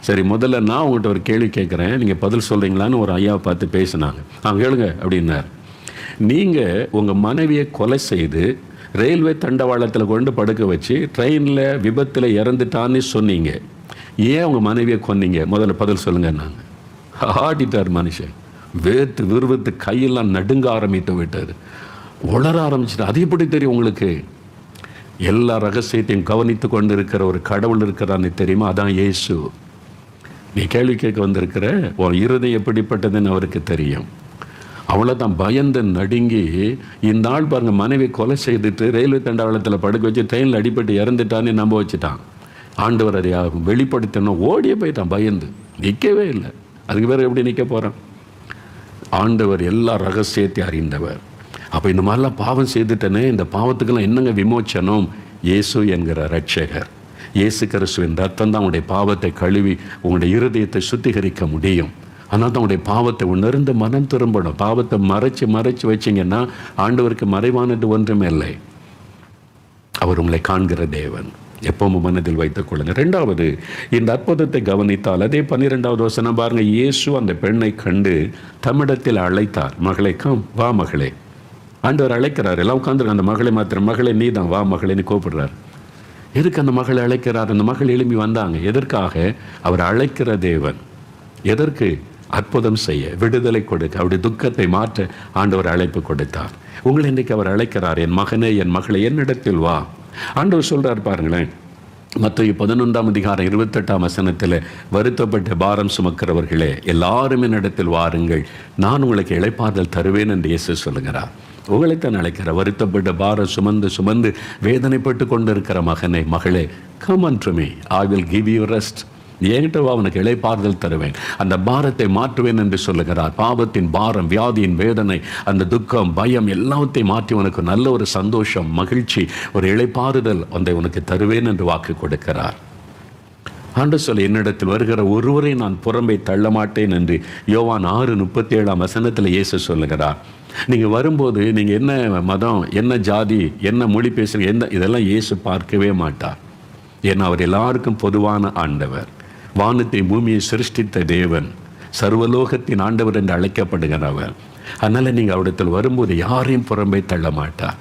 சரி, முதல்ல நான் உங்கள்கிட்ட ஒரு கேள்வி கேட்குறேன், நீங்கள் பதில் சொல்கிறீங்களான்னு ஒரு ஐயாவை பார்த்து பேசினாங்க. கேளுங்க அப்படின்னார். நீங்கள் உங்கள் மனைவியை கொலை செய்து ரயில்வே தண்டவாளத்தில் கொண்டு படுக்க வச்சு ட்ரெயினில் விபத்தில் இறந்துட்டான்னு சொன்னீங்க. ஏன் உங்கள் மனைவியை கொன்னீங்க? முதல்ல பதில் சொல்லுங்கள். நாங்கள் ஆடிட்டார் மனுஷன். வேர்த்து விறுவிறுத்து கையெல்லாம் நடுங்க ஆரம்பித்து விட்டார். உளர ஆரம்பிச்சிட்டு, அது எப்படி தெரியும் உங்களுக்கு? எல்லா ரகசியத்தையும் கவனித்து கொண்டு இருக்கிற ஒரு கடவுள் இருக்கிறான்னு தெரியுமா? அதான் இயேசு. நீ கேள்வி கேட்க வந்திருக்கிற, உன் இருதயம் எப்படிப்பட்டதுன்னு அவருக்கு தெரியும். அவ்வளோதான். பயந்து நடுங்கி இந்த ஆள் பாருங்க, மனைவி கொலை செய்துட்டு ரயில்வே தண்டவாளத்தில் படுக்க வச்சு ட்ரெயினில் அடிபட்டு இறந்துட்டான்னு நம்ப வச்சுட்டான். ஆண்டவர் அதை வெளிப்படுத்தணும், ஓடியே போயிட்டான் பயந்து, நிற்கவே இல்லை. அதுக்கு வேறு எப்படி நிற்க போகிறான்? ஆண்டவர் எல்லா ரகசியத்தையும் அறிந்தவர். அப்போ இந்த மாதிரிலாம் பாவம் செய்துட்டனே, இந்த பாவத்துக்கெல்லாம் என்னங்க விமோச்சனம்? இயேசு என்கிற ரட்சகர், இயேசு கிறிஸ்துவின் ரத்தம் தான் உங்களுடைய பாவத்தை கழுவி உங்களுடைய இருதயத்தை சுத்திகரிக்க முடியும். ஆனால் தான் உங்களுடைய பாவத்தை உணர்ந்து மனம் திரும்பணும். பாவத்தை மறைச்சு வச்சிங்கன்னா ஆண்டவருக்கு மறைவானது ஒன்றுமே இல்லை. அவர் உங்களை காண்கிற தேவன். எப்பவும் மனதில் வைத்துக் கொள்ளுங்க. 2வது, இந்த அற்புதத்தை கவனித்தால் அதே 12வது வசனம் பாருங்க. இயேசு அந்த பெண்ணை கண்டு தம்மிடத்தில் அழைத்தார். மகளே கம், வா மகளே. ஆண்டவர் அழைக்கிறார். எல்லாம் உட்காந்துருக்க. அந்த மகளை மாத்திரம், மகளே நீ தான் வா மகளேன்னு கூப்பிடுறார். எதுக்கு அந்த மகளை அழைக்கிறார்? அந்த மகள் எழும்பி வந்தாங்க. எதற்காக? அவர் அழைக்கிற தேவன். எதற்கு? அற்புதம் செய்ய, விடுதலை கொடுக்க, அவருடைய துக்கத்தை மாற்ற ஆண்டவர் அழைப்பு கொடுத்தார். உங்களை இன்றைக்கு அவர் அழைக்கிறார். என் மகனே, என் மகளை என்னிடத்தில் வா. ஆண்டவர் சொல்றார் பாருங்களேன், மத்தேயு 11:28 வருத்தப்பட்ட பாரம் சுமக்கிறவர்களே எல்லாரும் என்னிடத்தில் வாருங்கள், நான் உங்களுக்கு இளைப்பாறுதல் தருவேன் என்று இயேசு சொல்லுகிறார். உங்களைத்தான் அழைக்கிற வருத்தப்பட்ட பாரம் சுமந்து சுமந்து வேதனைப்பட்டு கொண்டிருக்கிற மகனே, மகளே, come unto me, I will give you rest. என்கிட்ட வா, உனக்கு இளைப்பாறுதல் தருவேன், அந்த பாரத்தை மாற்றுவேன் என்று சொல்லுகிறார். பாவத்தின் பாரம், வியாதியின் வேதனை, அந்த துக்கம், பயம் எல்லாத்தையும் மாற்றி உனக்கு நல்ல ஒரு சந்தோஷம், மகிழ்ச்சி, ஒரு இளைப்பாறுதல் அதை உனக்கு தருவேன் என்று வாக்கு கொடுக்கிறார். ஆண்டு சொல்ல, என்னிடத்தில் வருகிற ஒருவரை நான் புறம்பே தள்ள மாட்டேன் என்று யோவான் 6:37 இயேசு சொல்லுகிறார். நீங்கள் வரும்போது நீங்கள் என்ன மதம், என்ன ஜாதி, என்ன மொழி பேசுகிறீங்க, இதெல்லாம் இயேசு பார்க்கவே மாட்டார். ஏன்னா அவர் எல்லாருக்கும் பொதுவான ஆண்டவர், வானத்தை பூமியை சிருஷ்டித்த தேவன், சர்வலோகத்தின் ஆண்டவர் என்று அழைக்கப்படுகிறவர். அதனால் நீங்கள் அவரிடத்தில் வரும்போது யாரையும் புறம்பே தள்ள மாட்டார்,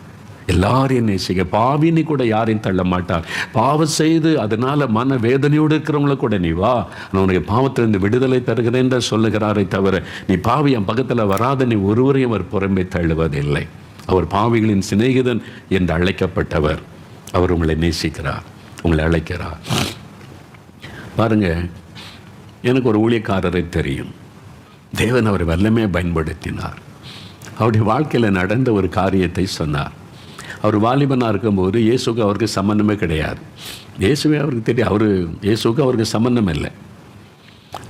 எல்லாரையும் நேசிக்க. பாவினி கூட யாரையும் தள்ள மாட்டார். பாவம் செய்து அதனால மன வேதனையோடு இருக்கிறவங்கள கூட நீ வா, நான் உனக்கு பாவத்திலிருந்து விடுதலை தருகிறேன் என்று சொல்லுகிறாரே தவிர, நீ பாவி என் பக்கத்தில் வராத நீ ஒருவரையும் அவர் புறம்பே தள்ளுவதில்லை. அவர் பாவிகளின் சிநேகிதன் என்று அழைக்கப்பட்டவர். அவர் உங்களை நேசிக்கிறார், உங்களை அழைக்கிறார். பாருங்க, எனக்கு ஒரு ஊழியக்காரரை தெரியும். தேவன் அவரை வல்லமையாக பயன்படுத்தினார். அவருடைய வாழ்க்கையில் நடந்த ஒரு காரியத்தை சொன்னார். அவர் வாலிபனாக இருக்கும்போது இயேசுக்கு அவருக்கு சம்பந்தமே கிடையாது. இயேசுவே அவருக்கு தெரியும், இயேசுக்கு அவருக்கு சம்பந்தம் இல்லை.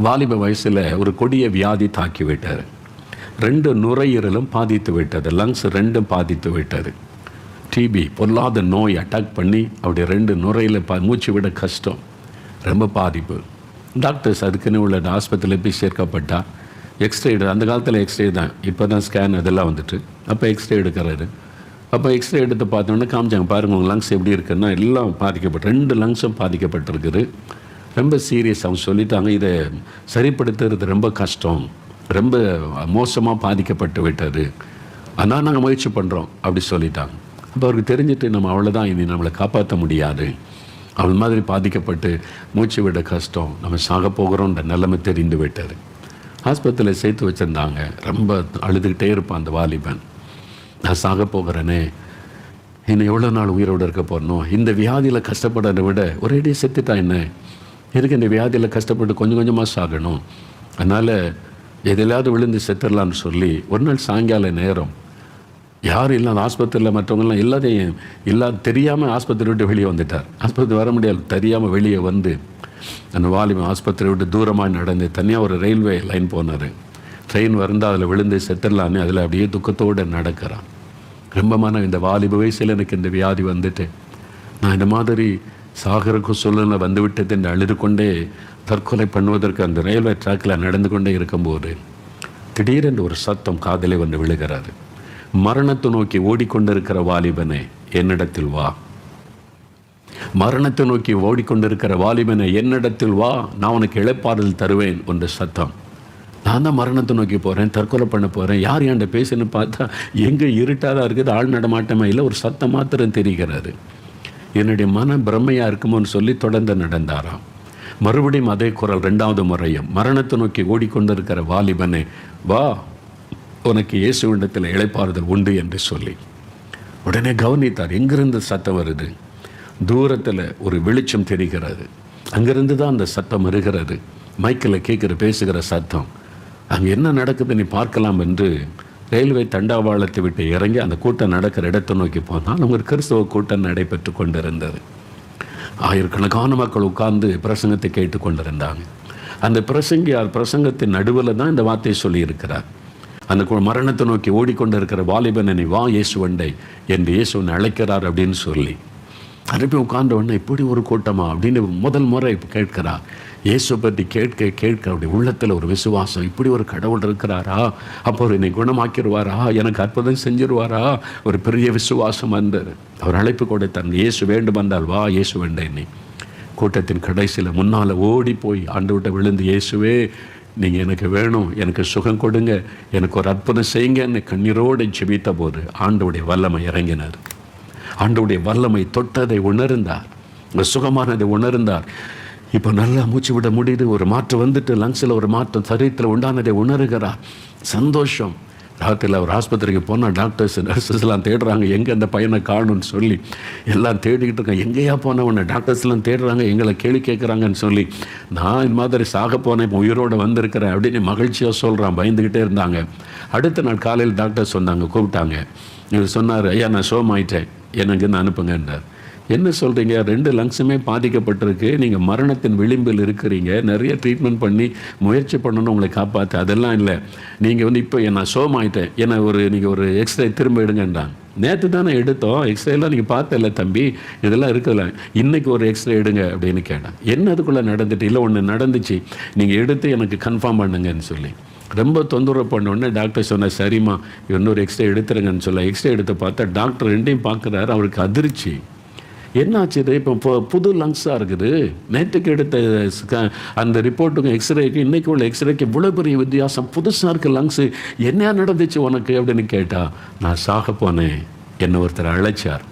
வாலிப வயசில் ஒரு கொடிய வியாதி தாக்கி விட்டார். 2 நுரையீரலும் பாதித்து விட்டது, லங்ஸ் 2 பாதித்து விட்டது. டிபி, பொல்லாத நோய் அட்டாக் பண்ணி அவருடைய 2 நுரையில் மூச்சு விட கஷ்டம், ரொம்ப பாதிப்பு. டாக்டர்ஸ் அதுக்குன்னு உள்ள ஆஸ்பத்திரியில் போய் சேர்க்கப்பட்டா. எக்ஸ்ரே அந்த காலத்தில் எக்ஸ்ரே தான், இப்போ தான் ஸ்கேன் அதெல்லாம் வந்துட்டு. அப்போ எக்ஸ்ரே எடுக்கிறாரு. அப்போ எக்ஸ்ரே எடுத்து பார்த்தோன்னே காமிச்சாங்க, பாருங்கள் உங்கள் லங்ஸ் எப்படி இருக்குன்னா எல்லாம் பாதிக்கப்பட்டு, 2 லங்ஸும் பாதிக்கப்பட்டிருக்குது, ரொம்ப சீரியஸ். அவங்க சொல்லிட்டாங்க, இதை சரிப்படுத்துறது ரொம்ப கஷ்டம், ரொம்ப மோசமாக பாதிக்கப்பட்டு விட்டது, ஆனால் நாங்கள் முயற்சி பண்ணுறோம் அப்படி சொல்லிட்டாங்க. அப்போ அவருக்கு தெரிஞ்சுட்டு நம்ம அவ்வளோதான், இனி நம்மளை காப்பாற்ற முடியாது, அவள் மாதிரி பாதிக்கப்பட்டு மூச்சு விட கஷ்டம், நம்ம சாக போகிறோன்ற நிலைமை தெரிந்து விட்டார். ஆஸ்பத்திரியில் சேர்த்து வச்சுருந்தாங்க. ரொம்ப அழுதுகிட்டே இருப்பான் அந்த வாலிபன். நான் சாக போகிறேனே, இன்னும் எவ்வளோ நாள் உயிரோடு இருக்க போடணும், இந்த வியாதியில் கஷ்டப்படுறதை விட ஒரேடியே செத்துட்டா என்ன, எதுக்கு இந்த வியாதியில் கஷ்டப்பட்டு கொஞ்சம் கொஞ்சமாக சாகணும், அதனால் எதிலாவது விழுந்து செத்துடலான்னு சொல்லி ஒரு நாள் சாயங்கால நேரம் யாரும் இல்லாத ஆஸ்பத்திரியில் மற்றவங்களாம் எல்லாத்தையும் தெரியாமல் ஆஸ்பத்திரி விட்டு வெளியே வந்துட்டார். ஆஸ்பத்திரி வர முடியாது, தெரியாமல் வெளியே வந்து அந்த வாலிபன் ஆஸ்பத்திரி விட்டு தூரமாக நடந்து தனியாக ஒரு ரயில்வே லைன் போனார். ட்ரெயின் வந்தால் அதில் விழுந்து செத்துடலான்னு அதில் அப்படியே துக்கத்தோடு நடக்கிறான். ரொம்ப இந்த வாலிப வயசில் எனக்கு இந்த வியாதி வந்துட்டு நான் இந்த மாதிரி சாகருக்கு சூழ்நிலை வந்து விட்டது என்று அழுது கொண்டே தற்கொலை பண்ணுவதற்கு அந்த ரயில்வே ட்ராக்கில் நடந்து கொண்டே இருக்கும்போது திடீரென்று ஒரு சத்தம் காதிலே வந்து விழுகிறாரு. மரணத்தை நோக்கி ஓடிக்கொண்டிருக்கிற வாலிபனே, என்னிடத்தில் வா. மரணத்தை நோக்கி ஓடிக்கொண்டிருக்கிற வாலிபனே, என்னிடத்தில் வா, நான் உனக்கு இளைப்பாறுதல் தருவேன் என்ற சத்தம். நான் தான் மரணத்தை நோக்கி போகிறேன், தற்கொலை பண்ண போகிறேன், யார் என்கிட்ட பேசுன்னு பார்த்தா எங்கே இருட்டாதான் இருக்குது, ஆள் நடமாட்டமே இல்லை, ஒரு சத்தம் மாத்திரம் தெரிகிறது. என்னுடைய மன பிரம்மையாக இருக்குமோன்னு சொல்லி தொடர்ந்து நடந்தாராம். மறுபடியும் அதே குரல் 2வது முறையும், மரணத்தை நோக்கி ஓடிக்கொண்டிருக்கிற வாலிபனே வா, உனக்கு இயேசுவிடத்தில் இளைப்பாறுதல் உண்டு என்று சொல்லி உடனே கவனித்தார். எங்கிருந்து சத்தம் வருது? தூரத்தில் ஒரு வெளிச்சம் தெரிகிறது. அங்கிருந்து தான் அந்த சத்தம் வருகிறது. மைக்கில் கேட்குற பேசுகிற சத்தம். அங்கே என்ன நடக்குது நீ பார்க்கலாம் என்று ரயில்வே தண்டவாளத்தை விட்டு இறங்கி அந்த கூட்டம் நடக்கிற இடத்தை நோக்கி போனால் அங்கே ஒரு கிறிஸ்தவ கூட்டம் நடைபெற்று கொண்டிருந்தது. ஆயிரக்கணக்கான மக்கள் உட்கார்ந்து பிரசங்கத்தை கேட்டு கொண்டிருந்தாங்க. அந்த பிரசங்கியார் பிரசங்கத்தின் நடுவில் தான் இந்த வார்த்தையை சொல்லியிருக்கிறார். அந்த மரணத்தை நோக்கி ஓடிக்கொண்டிருக்கிற வாலிபனை வா இயேசுவண்டை என்று இயேசுவனை அழைக்கிறார் அப்படின்னு சொல்லி அனுப்பி உட்கார்ந்த உடனே இப்படி ஒரு கூட்டமா அப்படின்னு முதல் முறை கேட்கிறார். இயேசு பற்றி கேட்க அப்படி உள்ளத்தில் ஒரு விசுவாசம், இப்படி ஒரு கடவுள் இருக்கிறாரா, அப்போ அவர் என்னை குணமாக்கிடுவாரா, எனக்கு அற்புதம் செஞ்சிருவாரா, ஒரு பெரிய விசுவாசம் வந்தது. அவர் அழைப்பு கொடுத்தார், இயேசு வேண்டும் என்றால் வா இயேசு வேண்டேன். கூட்டத்தின் கடைசியில் முன்னால் ஓடி போய் ஆண்டவர்கிட்ட விழுந்து, இயேசுவே நீங்கள் எனக்கு வேணும், எனக்கு சுகம் கொடுங்க, எனக்கு ஒரு அற்புதம் செய்யுங்க என்னை கண்ணீரோடு ஜெபித்த போது ஆண்டவருடைய வல்லமை இறங்கினார். ஆண்டவருடைய வல்லமை தொட்டதை உணர்ந்தார், சுகமானதை உணர்ந்தார். இப்போ நல்லா மூச்சு விட முடியுது, ஒரு மாற்றம் வந்துட்டு லங்ஸில் ஒரு மாற்றம் சரீரத்தில் உண்டானதை உணர்கிறார். சந்தோஷம். ராத்திரியில் அவர் ஆஸ்பத்திரிக்கு போனால் டாக்டர்ஸ் நர்சஸ்லாம் தேடுறாங்க, எங்கே அந்த பையனை காணும்னு சொல்லி எல்லாம் தேடிக்கிட்டு இருக்காங்க. எங்கேயா போனவனை டாக்டர்ஸ்லாம் தேடுறாங்க, எங்களை கேள்வி கேட்குறாங்கன்னு சொல்லி, நான் இந்த மாதிரி சாக போனேன், இப்போ உயிரோடு வந்திருக்கிறேன் அப்படின்னு மகிழ்ச்சியாக சொல்கிறான். பயந்துக்கிட்டே இருந்தாங்க. அடுத்த நாள் காலையில் டாக்டர் சொன்னாங்க, கூப்பிட்டாங்க. இவர் சொன்னார், ஐயா நான் சோமாயிட்டேன், எனக்கு அனுப்புங்கன்றார். என்ன சொல்கிறீங்க, 2 லங்ஸுமே பாதிக்கப்பட்டிருக்கு, நீங்கள் மரணத்தின் விளிம்பில் இருக்கிறீங்க, நிறைய ட்ரீட்மெண்ட் பண்ணி முயற்சி பண்ணணும் உங்களை காப்பாற்ற, அதெல்லாம் இல்லை, நீங்கள் இப்போ நான் சோமாயிட்டேன், நீங்கள் ஒரு எக்ஸ்ரே திரும்ப எடுங்கன்றாங்க. நேற்று தானே எடுத்தோம், எக்ஸ்ரேலாம் நீங்கள் பார்த்தல தம்பி, இதெல்லாம் இருக்குதுல்ல, இன்றைக்கி ஒரு எக்ஸ்ரே எடுங்க அப்படின்னு கேட்டேன். என்ன அதுக்குள்ளே நடந்துட்டு, இல்லை ஒன்று நடந்துச்சு, நீங்கள் எடுத்து எனக்கு கன்ஃபார்ம் பண்ணுங்கன்னு சொல்லி ரொம்ப தொந்தரவு பண்ணோடனே டாக்டர் சொன்னார், சரிம்மா இன்னொரு எக்ஸ்ரே எடுத்துருங்கன்னு சொல்ல எக்ஸ்ரே எடுத்து பார்த்தா டாக்டர் 2டையும் பார்க்குறாரு. அவருக்கு அதிர்ச்சி. என்னாச்சு இது, இப்போ புது லங்ஸாக இருக்குது, நேற்றுக்கு எடுத்த அந்த ரிப்போர்ட்டுக்கும் எக்ஸ்ரேக்கு இன்றைக்கி உள்ள எக்ஸ்ரேக்கு இவ்வளோ பெரிய வித்தியாசம், புதுசாக இருக்குது லங்ஸு, என்ன நடந்துச்சு உனக்கு அப்படின்னு கேட்டால், நான் சாக போனேன், என்னை ஒருத்தர் அழைச்சார்,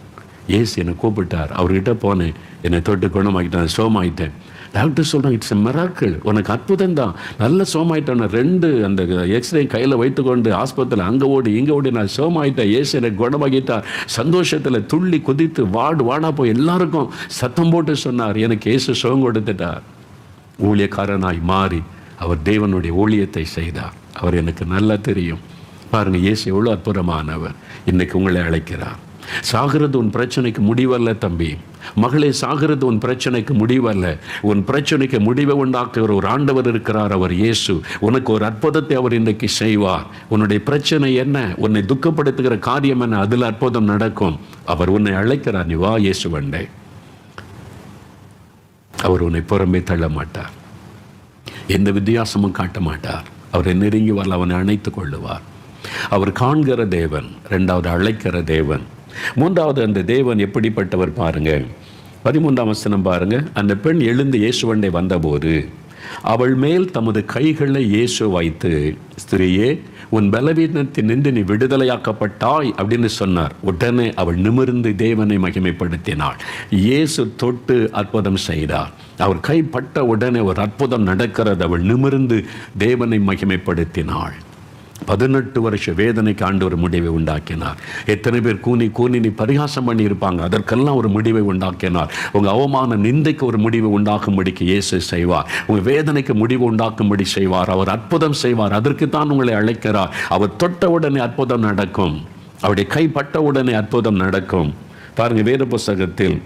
ஏசு என்னை கூப்பிட்டார், அவர்கிட்ட போனேன், என்னை தொட்டு குணமாக்கிட்டேன், சோமாயிட்டேன். டாக்டர் சொல்கிறாங்க, இட்ஸ் எ மிராக்கிள், உனக்கு அற்புதம் தான், நல்ல சோமாயிட்டேன். 2 அந்த எக்ஸ்ரே கையில் வைத்துக்கொண்டு ஆஸ்பத்திரியில் அங்கே ஓடி இங்கே ஓடி நான் சோமாயிட்டேன், ஏசு என்னை குணமாக்கிட்டார். சந்தோஷத்தில் துள்ளி குதித்து வாடா போய் எல்லாருக்கும் சத்தம் போட்டு சொன்னார், எனக்கு ஏசு சுகம் கொடுத்துட்டார். ஊழியக்காரனாய் மாறி அவர் தேவனுடைய ஊழியத்தை செய்தார். அவர் எனக்கு நல்லா தெரியும். பாருங்கள், இயேசு எவ்வளோ அற்புதமானவர். இன்றைக்கு உங்களை அழைக்கிறார். சாகிறது உன் பிரச்சனைக்கு முடிவல்ல தம்பி, மகளே, சாகிறது உன் பிரச்சனைக்கு முடிவல்ல. உன் பிரச்சனைக்கு முடிவை உண்டாக்குகிற ஒரு ஆண்டவர் இருக்கிறார், அவர் இயேசு. உனக்கு ஒரு அற்புதத்தை அவர் இன்றைக்கு செய்வார். உன்னுடைய பிரச்சனை என்ன, உன்னை துக்கப்படுத்துகிற காரியம் என்ன, அதில் அற்புதம் நடக்கும். அவர் உன்னை அழைக்கிறார், நீ வா இயேசுவண்டே. அவர் உன்னை புறம்பே தள்ள மாட்டார், எந்த வித்தியாசமும் காட்ட மாட்டார். அவரை நெருங்கி வரல, அவனை அணைத்துக் கொள்ளுவார். அவர் காண்கிற தேவன், 2வது அழைக்கிற தேவன், 3வது அந்த தேவன் எப்படிப்பட்டவர் பாருங்க. 13ஆம் வசனம் பாருங்க. அந்த பெண் எழுந்து இயேசுவண்டை வந்தபோது அவள் மேல் தமது கைகளை இயேசு வைத்து, ஸ்திரியே உன் பலவீனத்தில் நின்று நீ விடுதலையாக்கப்பட்டாய் அப்படின்னு சொன்னார். உடனே அவள் நிமிர்ந்து தேவனை மகிமைப்படுத்தினாள். இயேசு தொட்டு அற்புதம் செய்தார். அவர் கைப்பட்ட உடனே ஒரு அற்புதம் நடக்கிறது. அவள் நிமிர்ந்து தேவனை மகிமைப்படுத்தினாள். 18 வருஷ வேதனைக்கு ஆண்டவர் முடிவை உண்டாக்கினார். எத்தனை பேர் கூனி நீ பரிகாசம் பண்ணி இருப்பாங்க, அதற்கெல்லாம் ஒரு முடிவை உண்டாக்கினார். உங்கள் அவமான நிந்தைக்கு ஒரு முடிவை உண்டாக்கும்படிக்கு இயேசு செய்வார். உங்கள் வேதனைக்கு முடிவு உண்டாக்கும்படி செய்வார். அவர் அற்புதம் செய்வார். அதற்கு தான் உங்களை அழைக்கிறார். அவர் தொட்ட உடனே அற்புதம் நடக்கும். அவருடைய கைப்பட்ட உடனே அற்புதம் நடக்கும். பாருங்கள், வேத புஸ்தகத்தில்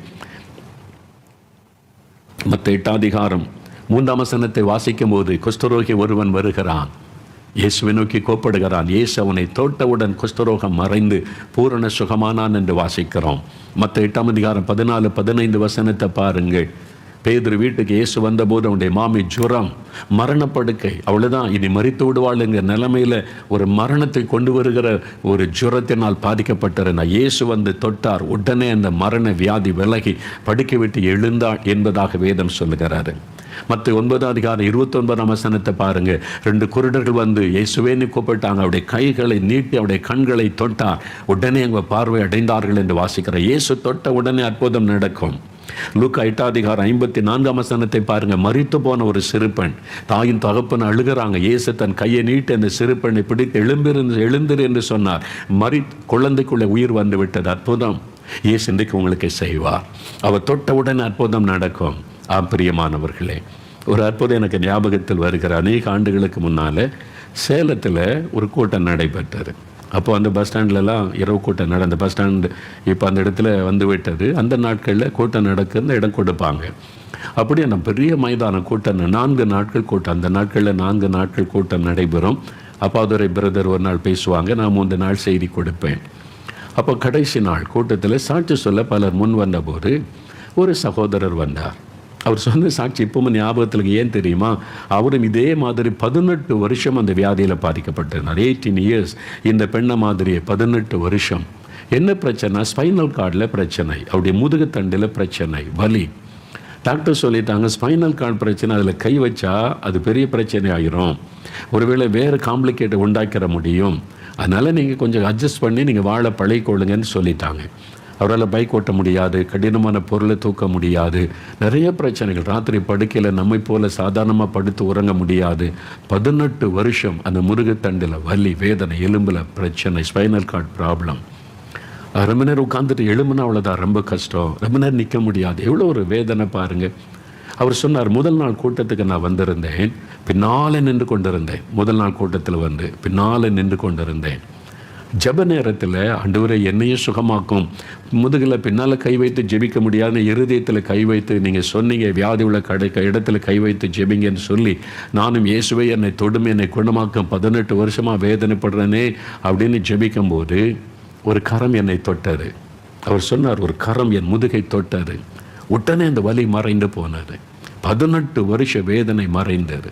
மத்தேயு 8ஆம் அதிகாரம் 3ஆம் வசனத்தை வாசிக்கும் போது, குஷ்டரோகி ஒருவன் வருகிறான், இயேசுவை நோக்கி கோப்படுகிறான். இயேசு அவனை தோட்டவுடன் குஷ்டரோகம் மறைந்து பூரண சுகமானான் என்று வாசிக்கிறோம். மத்தேயு 8ஆம் அதிகாரம் 14-15 வசனத்தை பாருங்கள். பேதுரு வீட்டுக்கு இயேசு வந்தபோது அவனுடைய மாமி ஜுரம், மரணப்படுக்கை, அவ்வளோதான், இனி மரித்து விடுவாளுங்கிற நிலைமையில் ஒரு மரணத்தை கொண்டு வருகிற ஒரு ஜுரத்தினால் பாதிக்கப்பட்டிருந்தார். இயேசு வந்து தொட்டார். உடனே அந்த மரண வியாதி விலகி படுக்கை விட்டு எழுந்தாள் என்பதாக வேதம் சொல்லுகிறாரு. மத்தேயு 9ஆம் அதிகாரம் 29ஆம் வசனத்தை பாருங்க. 2 குருடர்கள் வந்து இயேசுவேன்னு கூப்பிட்டாங்க. அவருடைய கைகளை நீட்டி அவருடைய கண்களை தொட்டார். உடனே அவங்க பார்வை அடைந்தார்கள் என்று வாசிக்கிறார். இயேசு தொட்ட உடனே அற்புதம் நடக்கும். லூக்கா 8ஆம் அதிகாரம் 54ஆம் வசனத்தை பாருங்க. மரித்து போன ஒரு சிறுபெண், தாயின் தகப்பன் அழுகிறாங்க. இயேசு தன் கையை நீட்டி அந்த சிறுபெண்ணை பிடித்து எழுந்திரு என்று சொன்னார். குழந்தைக்குள்ளே உயிர் வந்து விட்டது. அற்புதம் இயேசு இன்றைக்கு உங்களுக்கு செய்வார். அவர் தொட்டவுடன் அற்புதம் நடக்கும். பிரியமானவர்களே, ஒரு அற்புதம் எனக்கு ஞாபகத்தில் வருகிற. அநேக ஆண்டுகளுக்கு முன்னால் சேலத்தில் ஒரு கூட்டம் நடைபெற்றது. அப்போ அந்த பஸ் ஸ்டாண்ட்லலாம் இரவு கூட்டம் நடந்த பஸ் ஸ்டாண்டு இப்போ அந்த இடத்துல வந்து விட்டது. அந்த நாட்களில் கூட்டம் நடக்கிற இடம் கொடுப்பாங்க. அப்படியே அந்த பெரிய மைதானம் கூட்டம் 4 நாட்கள் கூட்டம். அந்த நாட்களில் 4 நாட்கள் கூட்டம் நடைபெறும். அப்பாதுரை பிரதர் ஒரு நாள் பேசுவாங்க, நான் 3 நாள் செய்தி கொடுப்பேன். அப்போ கடைசி நாள் கூட்டத்தில் சாட்சி சொல்ல பலர் முன் வந்தபோது ஒரு சகோதரர் வந்தார். அவர் சொன்ன சாட்சி இப்பவும் ஞாபகத்தில் ஏன் தெரியுமா? அவரும் இதே மாதிரி 18 வருஷம் அந்த வியாதியில் பாதிக்கப்பட்டிருந்தார். 18 இயர்ஸ். இந்த பெண்ணை மாதிரியே 18 வருஷம். என்ன பிரச்சனை? ஸ்பைனல் கார்டில் பிரச்சனை, அவருடைய முதுகுத்தண்டில் பிரச்சனை, வலி. டாக்டர் சொல்லிட்டாங்க, ஸ்பைனல் கார்டு பிரச்சனை, அதில் கை வச்சா அது பெரிய பிரச்சனை ஆகிரும், ஒருவேளை வேறு காம்ப்ளிகேட்டை உண்டாக்கிற முடியும், அதனால் நீங்கள் கொஞ்சம் அட்ஜஸ்ட் பண்ணி நீங்கள் வாழ பழகிக்கொள்ளுங்கன்னு சொல்லிட்டாங்க. அவரால் பைக் ஓட்ட முடியாது, கடினமான பொருளை தூக்க முடியாது, நிறைய பிரச்சனைகள். ராத்திரி படுக்கையில் நம்மை போல சாதாரணமாக படுத்து உறங்க முடியாது. 18 வருஷம் அந்த முருகத்தண்டில் வலி, வேதனை, எலும்பில் பிரச்சனை, ஸ்பைனல் கார்டு ப்ராப்ளம். ரொம்ப நேரம் உட்காந்துட்டு எழும்புனா அவ்வளோதான், ரொம்ப கஷ்டம். ரொம்ப நேரம் நிற்க முடியாது. எவ்வளோ ஒரு வேதனை பாருங்கள். அவர் சொன்னார், முதல் நாள் கூட்டத்துக்கு நான் வந்திருந்தேன், பின்னால் நின்று கொண்டிருந்தேன். முதல் நாள் கூட்டத்தில் வந்து பின்னால் நின்று கொண்டிருந்தேன். ஜப நேரத்தில் ஆண்டவரே என்னையும் சுகமாக்கும், முதுகில் பின்னால் கை வைத்து ஜெபிக்க முடியாதுன்னு இருதயத்தில் கை வைத்து நீங்கள் சொன்னீங்க, வியாதி உள்ள இடத்துல கை வைத்து ஜெபிங்கன்னு சொல்லி நானும் இயேசுவை என்னை தொடும், என்னை குணமாக்கும், 18 வருஷமாக வேதனைப்படுறேனே அப்படின்னு ஜெபிக்கும் போது ஒரு கரம் என்னை தொட்டது. அவர் சொன்னார், ஒரு கரம் என் முதுகை தொட்டது. உடனே அந்த வலி மறைந்து போனது. 18 வருஷ வேதனை மறைந்தது.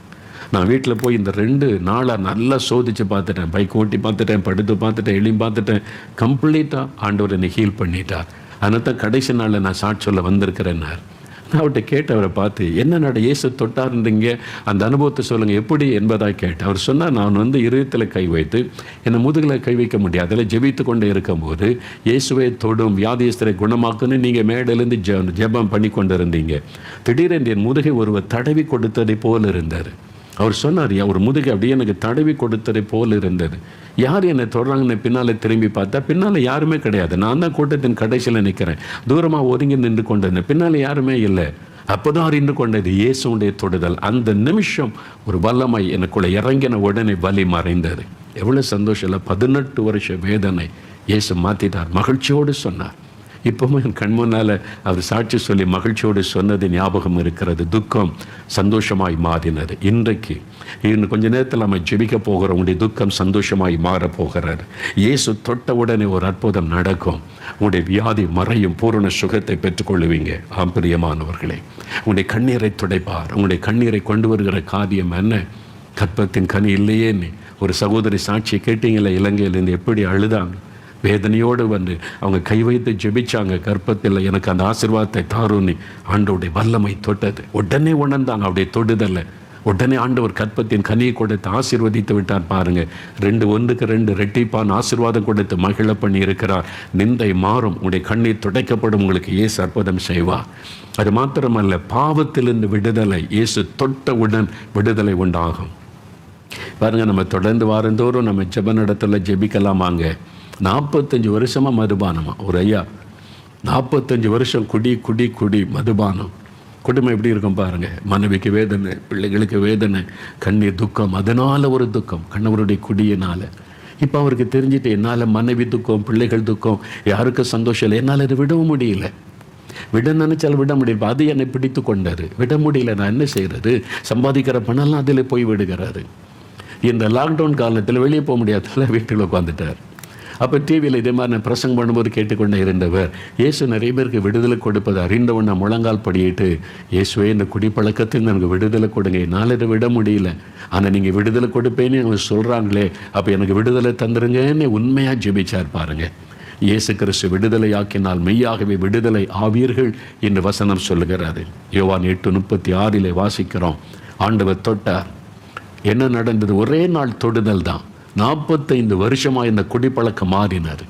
நான் வீட்டில் போய் இந்த 2 நாளாக நல்லா சோதித்து பார்த்துட்டேன், பைக் ஓட்டி பார்த்துட்டேன், படுத்து பார்த்துட்டேன், எளியும் பார்த்துட்டேன். கம்ப்ளீட்டாக ஆண்டவர் என்னை ஹீல் பண்ணிட்டார். அதனால் தான் கடைசி நாளில் நான் சாட்சி சொல்ல வந்திருக்கிறேன்னார். நான் அவர்கிட்ட கேட்டவரை பார்த்து, என்ன இயேசு தொட்டார்ன்றீங்க, அந்த அனுபவத்தை சொல்லுங்கள் எப்படி என்பதாக கேட்டேன். அவர் சொன்னால், நான் வந்து இருதயத்தில் கை வைத்து என்னை முதுகில் கை வைக்க முடியாது, அதில் ஜெபித்து கொண்டே இருக்கும்போது இயேசுவை தொடும், வியாதியஸ்தரை குணமாக்குன்னு நீங்கள் மேடையிலேருந்து ஜெபம் பண்ணி கொண்டு இருந்தீங்க. திடீரென்று என் முதுகை ஒருவர் தடவி கொடுத்ததை போல் இருந்தார். அவர் சொன்னார், ஒரு முதுகை அப்படியே எனக்கு தடவி கொடுத்ததை போல் இருந்தது. யார் என்னை தொடராங்கன்னு பின்னால் திரும்பி பார்த்தா பின்னால் யாருமே கிடையாது. நான் தான் கூட்டத்தின் கடைசியில் நிற்கிறேன், தூரமாக ஒதுங்கி நின்று கொண்டிருந்தேன், பின்னால் யாருமே இல்லை. அப்போதான் அறிந்து கொண்டது இயேசுடைய தொடுதல். அந்த நிமிஷம் ஒரு வல்லமை எனக்குள்ளே இறங்கின உடனே வலி மறைந்தது. எவ்வளோ சந்தோஷம் இல்லை. 18 வருஷ வேதனை இயேசு மாற்றிட்டார். மகிழ்ச்சியோடு சொன்னார். இப்போவும் என் கண் முன்னால் அவர் சாட்சி சொல்லி மகிழ்ச்சியோடு சொன்னது ஞாபகம் இருக்கிறது. துக்கம் சந்தோஷமாய் மாறினது. இன்றைக்கு இன்னும் கொஞ்ச நேரத்தில் நம்ம ஜெபிக்க போகிறோம். உங்களுடைய துக்கம் சந்தோஷமாய் மாறப்போகிறார். இயேசு தொட்ட உடனே ஒரு அற்புதம் நடக்கும். உங்களுடைய வியாதி மறையும், பூரண சுகத்தை பெற்றுக்கொள்ளுவீங்க. பிரியமானவர்களே, உங்களுடைய கண்ணீரை துடைப்பார். உங்களுடைய கண்ணீரை கொண்டு வருகிற காரியம் என்ன? கற்பத்தின் கனி இல்லையேன்னு ஒரு சகோதரி சாட்சியை கேட்டீங்களே, இலங்கையிலேருந்து எப்படி அழுதாங்க, வேதனையோடு வந்து அவங்க கை வைத்து ஜெபிச்சாங்க. கர்ப்பத்தில் எனக்கு அந்த ஆசீர்வாதத்தை தாருன்னு ஆண்டவருடைய வல்லமை தொட்டது. உடனே உணர்ந்தாங்க அவருடைய தொடுதலை. உடனே ஆண்டவர் கற்பத்தின் கனியை கொடுத்து ஆசீர்வதித்து விட்டார். பாருங்க, 2 ரெட்டிப்பான் ஆசீர்வாதம் கொடுத்து மகிழ பண்ணி இருக்கிறார். நிந்தை மாறும், உங்களுடைய கண்ணீர் துடைக்கப்படும். உங்களுக்கு இயேசு அற்புதம் செய்வார். அது மாத்திரமல்ல, பாவத்திலிருந்து விடுதலை, இயேசு தொட்டவுடன் விடுதலை உண்டாகும். பாருங்க, நம்ம தொடர்ந்து வாரந்தோறும் நம்ம ஜெப நடத்துல ஜெபிக்கலாமாங்க. 45 வருஷமாக மதுபானமா ஒரு ஐயா, 45 வருஷம் குடி மதுபானம். குடும்பம் எப்படி இருக்கும் பாருங்கள். மனைவிக்கு வேதனை, பிள்ளைகளுக்கு வேதனை, கண்ணீர், துக்கம். அதனால் ஒரு துக்கம் கணவருடைய குடியினால். இப்போ அவருக்கு தெரிஞ்சுட்டு, என்னால் மனைவி துக்கம், பிள்ளைகள் துக்கம், யாருக்கும் சந்தோஷம் இல்லை, என்னால் அதை விடவும் முடியல. விட நினைச்சாலும் விட முடியல. அது என்னை பிடித்து கொண்டாரு. விட முடியல. நான் என்ன செய்கிறது? சம்பாதிக்கிற பணம்லாம் அதில் போய் விடுகிறாரு. இந்த லாக்டவுன் காலத்தில் வெளியே போக முடியாதுல, வீட்டில் உட்காந்துட்டார். அப்போ டிவியில் இதே மாதிரி நான் பிரசங்கம் பண்ணும்போது கேட்டுக்கொண்டே இருந்தவர், இயேசு நிறைய பேருக்கு விடுதலை கொடுப்பது அறிந்தவன் நான் முழங்கால் படியிட்டு, இயேசுவே இந்த குடிப்பழக்கத்தில் எனக்கு விடுதலை கொடுங்க, என்னால் இதை விட முடியல, ஆனால் நீங்கள் விடுதலை கொடுப்பேன்னு அவங்க சொல்கிறாங்களே, அப்போ எனக்கு விடுதலை தந்துருங்கன்னு உண்மையாக ஜெபிச்சார். பாருங்கள், இயேசு கிறிஸ்து விடுதலை ஆக்கினால் மெய்யாகவே விடுதலை ஆவீர்கள் என்று வசனம் சொல்லுகிறாரு. யோவான் 8:36 வாசிக்கிறோம். ஆண்டவர் தொட்டார். என்ன நடந்தது? ஒரே நாள் தொடுதல் தான். 45 வருஷமாக இந்த குடிப்பழக்கம் மாறினார்.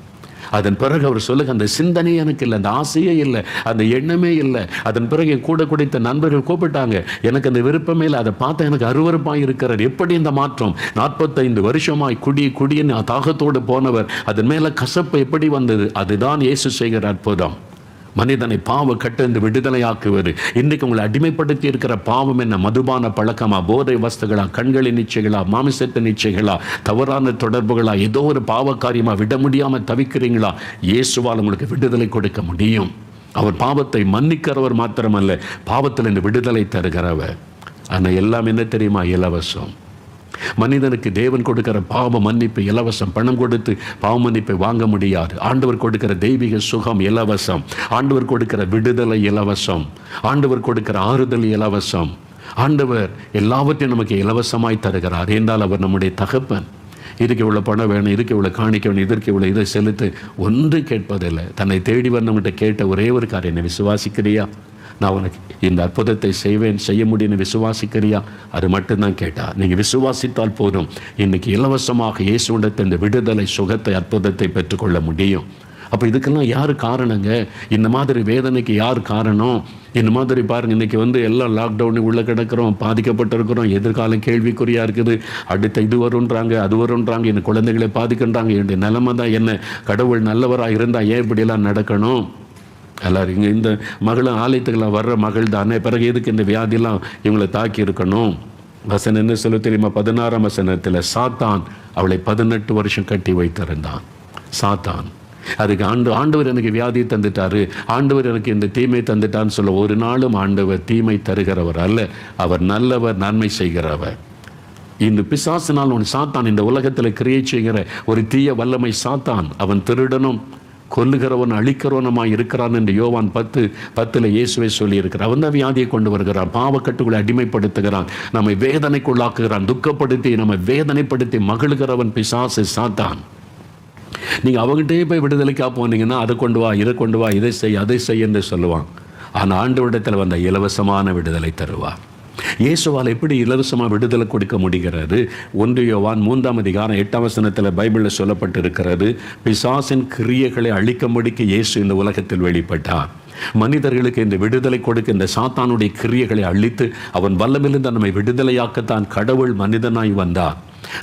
அதன் பிறகு அவர் சொல்லுங்க, அந்த சிந்தனையே எனக்கு இல்லை, அந்த ஆசையே இல்லை, அந்த எண்ணமே இல்லை. அதன் பிறகு என் கூட குடித்த நண்பர்கள் கூப்பிட்டாங்க, எனக்கு அந்த விருப்பமே இல்லை, அதை பார்த்தா எனக்கு அருவருப்பாக இருக்கிறார். எப்படி இந்த மாற்றம்? 45 வருஷமாய் குடின்னு தாகத்தோடு போனவர், அதன் மேலே கசப்பு எப்படி வந்தது? அதுதான் இயேசு செய்கிற அற்புதம். மனிதனை பாவ கட்டந்து விடுதலையாக்குவது. இன்றைக்கு உங்களை அடிமைப்படுத்தி இருக்கிற பாவம் என்ன? மதுபான பழக்கமா, போதை வஸ்துகளா, கண்களின் இச்சைகளா, மாமிசத்தின் இச்சைகளா, தவறான தொடர்புகளா, ஏதோ ஒரு பாவ காரியமா விட முடியாமல் தவிக்கிறீங்களா? இயேசுவால் உங்களுக்கு விடுதலை கொடுக்க முடியும். அவர் பாவத்தை மன்னிக்கிறவர் மாத்திரமல்ல, பாவத்தில் இந்த விடுதலை தருகிறவர். ஆனால் எல்லாம் என்ன தெரியுமா? இலவசம். மனிதனுக்கு தேவன் கொடுக்கிற பாவ மன்னிப்பு இலவசம். பணம் கொடுத்து பாவ மன்னிப்பை வாங்க முடியாது. ஆண்டவர் கொடுக்கிற தெய்வீக சுகம் இலவசம். ஆண்டவர் கொடுக்கிற விடுதலை இலவசம். ஆண்டவர் கொடுக்கிற ஆறுதல் இலவசம். ஆண்டவர் எல்லாவற்றையும் நமக்கு இலவசமாய் தருகிறார். என்றால் அவர் நம்முடைய தகப்பன். இதுக்கு இவ்வளோ பணம் வேணும், இதுக்கு இவ்வளோ காணிக்க வேணும், இதற்கு இவ்வளோ இதை செலுத்து ஒன்று கேட்பதில்லை. தன்னை தேடி வந்தவங்கிட்ட கேட்ட ஒரே ஒரு காரியம், என்னை விசுவாசிக்கிறியா? நான் உனக்கு இந்த அற்புதத்தை செய்ய முடியும்னு விசுவாசிக்கிறியா? அது மட்டும்தான் கேட்டா. நீங்கள் விசுவாசித்தால் போதும். இன்னைக்கு இலவசமாக இயேசுவிடத்தில் இந்த விடுதலை, சுகத்தை, அற்புதத்தை பெற்றுக்கொள்ள முடியும். அப்போ இதுக்கெல்லாம் யார் காரணங்க? இந்த மாதிரி வேதனைக்கு யார் காரணம்? இந்த மாதிரி பாருங்கள், இன்றைக்கி எல்லாம் லாக்டவுனு உள்ளே கிடக்கிறோம், பாதிக்கப்பட்டிருக்கிறோம், எதிர்காலம் கேள்விக்குறியாக இருக்குது. அடுத்த இது வருன்றாங்க, அது வருன்றாங்க, என் குழந்தைகளை பாதிக்கின்றாங்க, என்னுடைய நிலைமை தான் என்ன? கடவுள் நல்லவராக இருந்தால் ஏன் இப்படியெல்லாம் நடக்கணும்? எல்லாரும் இங்கே இந்த மகளும் ஆலயத்துக்கெல்லாம் வர்ற மகள் தானே, பிறகு எதுக்கு இந்த வியாதியெல்லாம் இவங்களை தாக்கி இருக்கணும்? வசனம் என்ன சொல்ல தெரியுமா? 16ஆம் வசனத்தில், சாத்தான் அவளை 18 வருஷம் கட்டி வைத்திருந்தான். சாத்தான் அதுக்கு ஆண்டவர் எனக்கு வியாதியை தந்துட்டாரு, ஆண்டவர் எனக்கு இந்த தீமை தந்துட்டான்னு சொல்ல ஒரு நாளும் ஆண்டவர் தீமை தருகிறவர் அல்ல. அவர் நல்லவர், நன்மை செய்கிறவர். இந்த பிசாசினால் சாத்தான் இந்த உலகத்தில் கிரியேட் செய்கிற ஒரு தீய வல்லமை சாத்தான். அவன் திருடனும் கொல்லுகிறவன் அழிக்கிறவனுமாய் இருக்கிறான் என்று யோவான் 10:10 இயேசுவை சொல்லியிருக்கிறார். அவன் தான் வியாதியை கொண்டு வருகிறான், பாவக்கட்டுகளை அடிமைப்படுத்துகிறான், நம்மை வேதனைக்குள்ளாக்குகிறான், துக்கப்படுத்தி நம்மை வேதனைப்படுத்தி மகிழ்கிறவன் பிசாசு சாத்தான். நீங்கள் அவங்ககிட்டே போய் விடுதலைக்காக போனீங்கன்னா அதை கொண்டு வா, இதை கொண்டு வா, இதை செய், அதை செய் என்று சொல்லுவான். ஆனால் ஆண்டவரிடத்தில் வந்த இலவசமான விடுதலை தருவார். இயேசுவால் எப்படி இலவசமாக விடுதலை கொடுக்க முடிகிறது? 1 யோவான் 3ஆம் அதிகாரம் 8ஆம் வசனத்தில் பைபிளில் சொல்லப்பட்டிருக்கிறது, பிசாசின் கிரியைகளை அழிக்கும்படிக்கு இயேசு இந்த உலகத்தில் வெளிப்பட்டார். மனிதர்களுக்கு இந்த விடுதலை கொடுக்க இந்த சாத்தானுடைய கிரியைகளை அழித்து அவன் வல்லமிலிருந்து நம்மை விடுதலையாக்கத்தான் கடவுள் மனிதனாய் வந்தார்.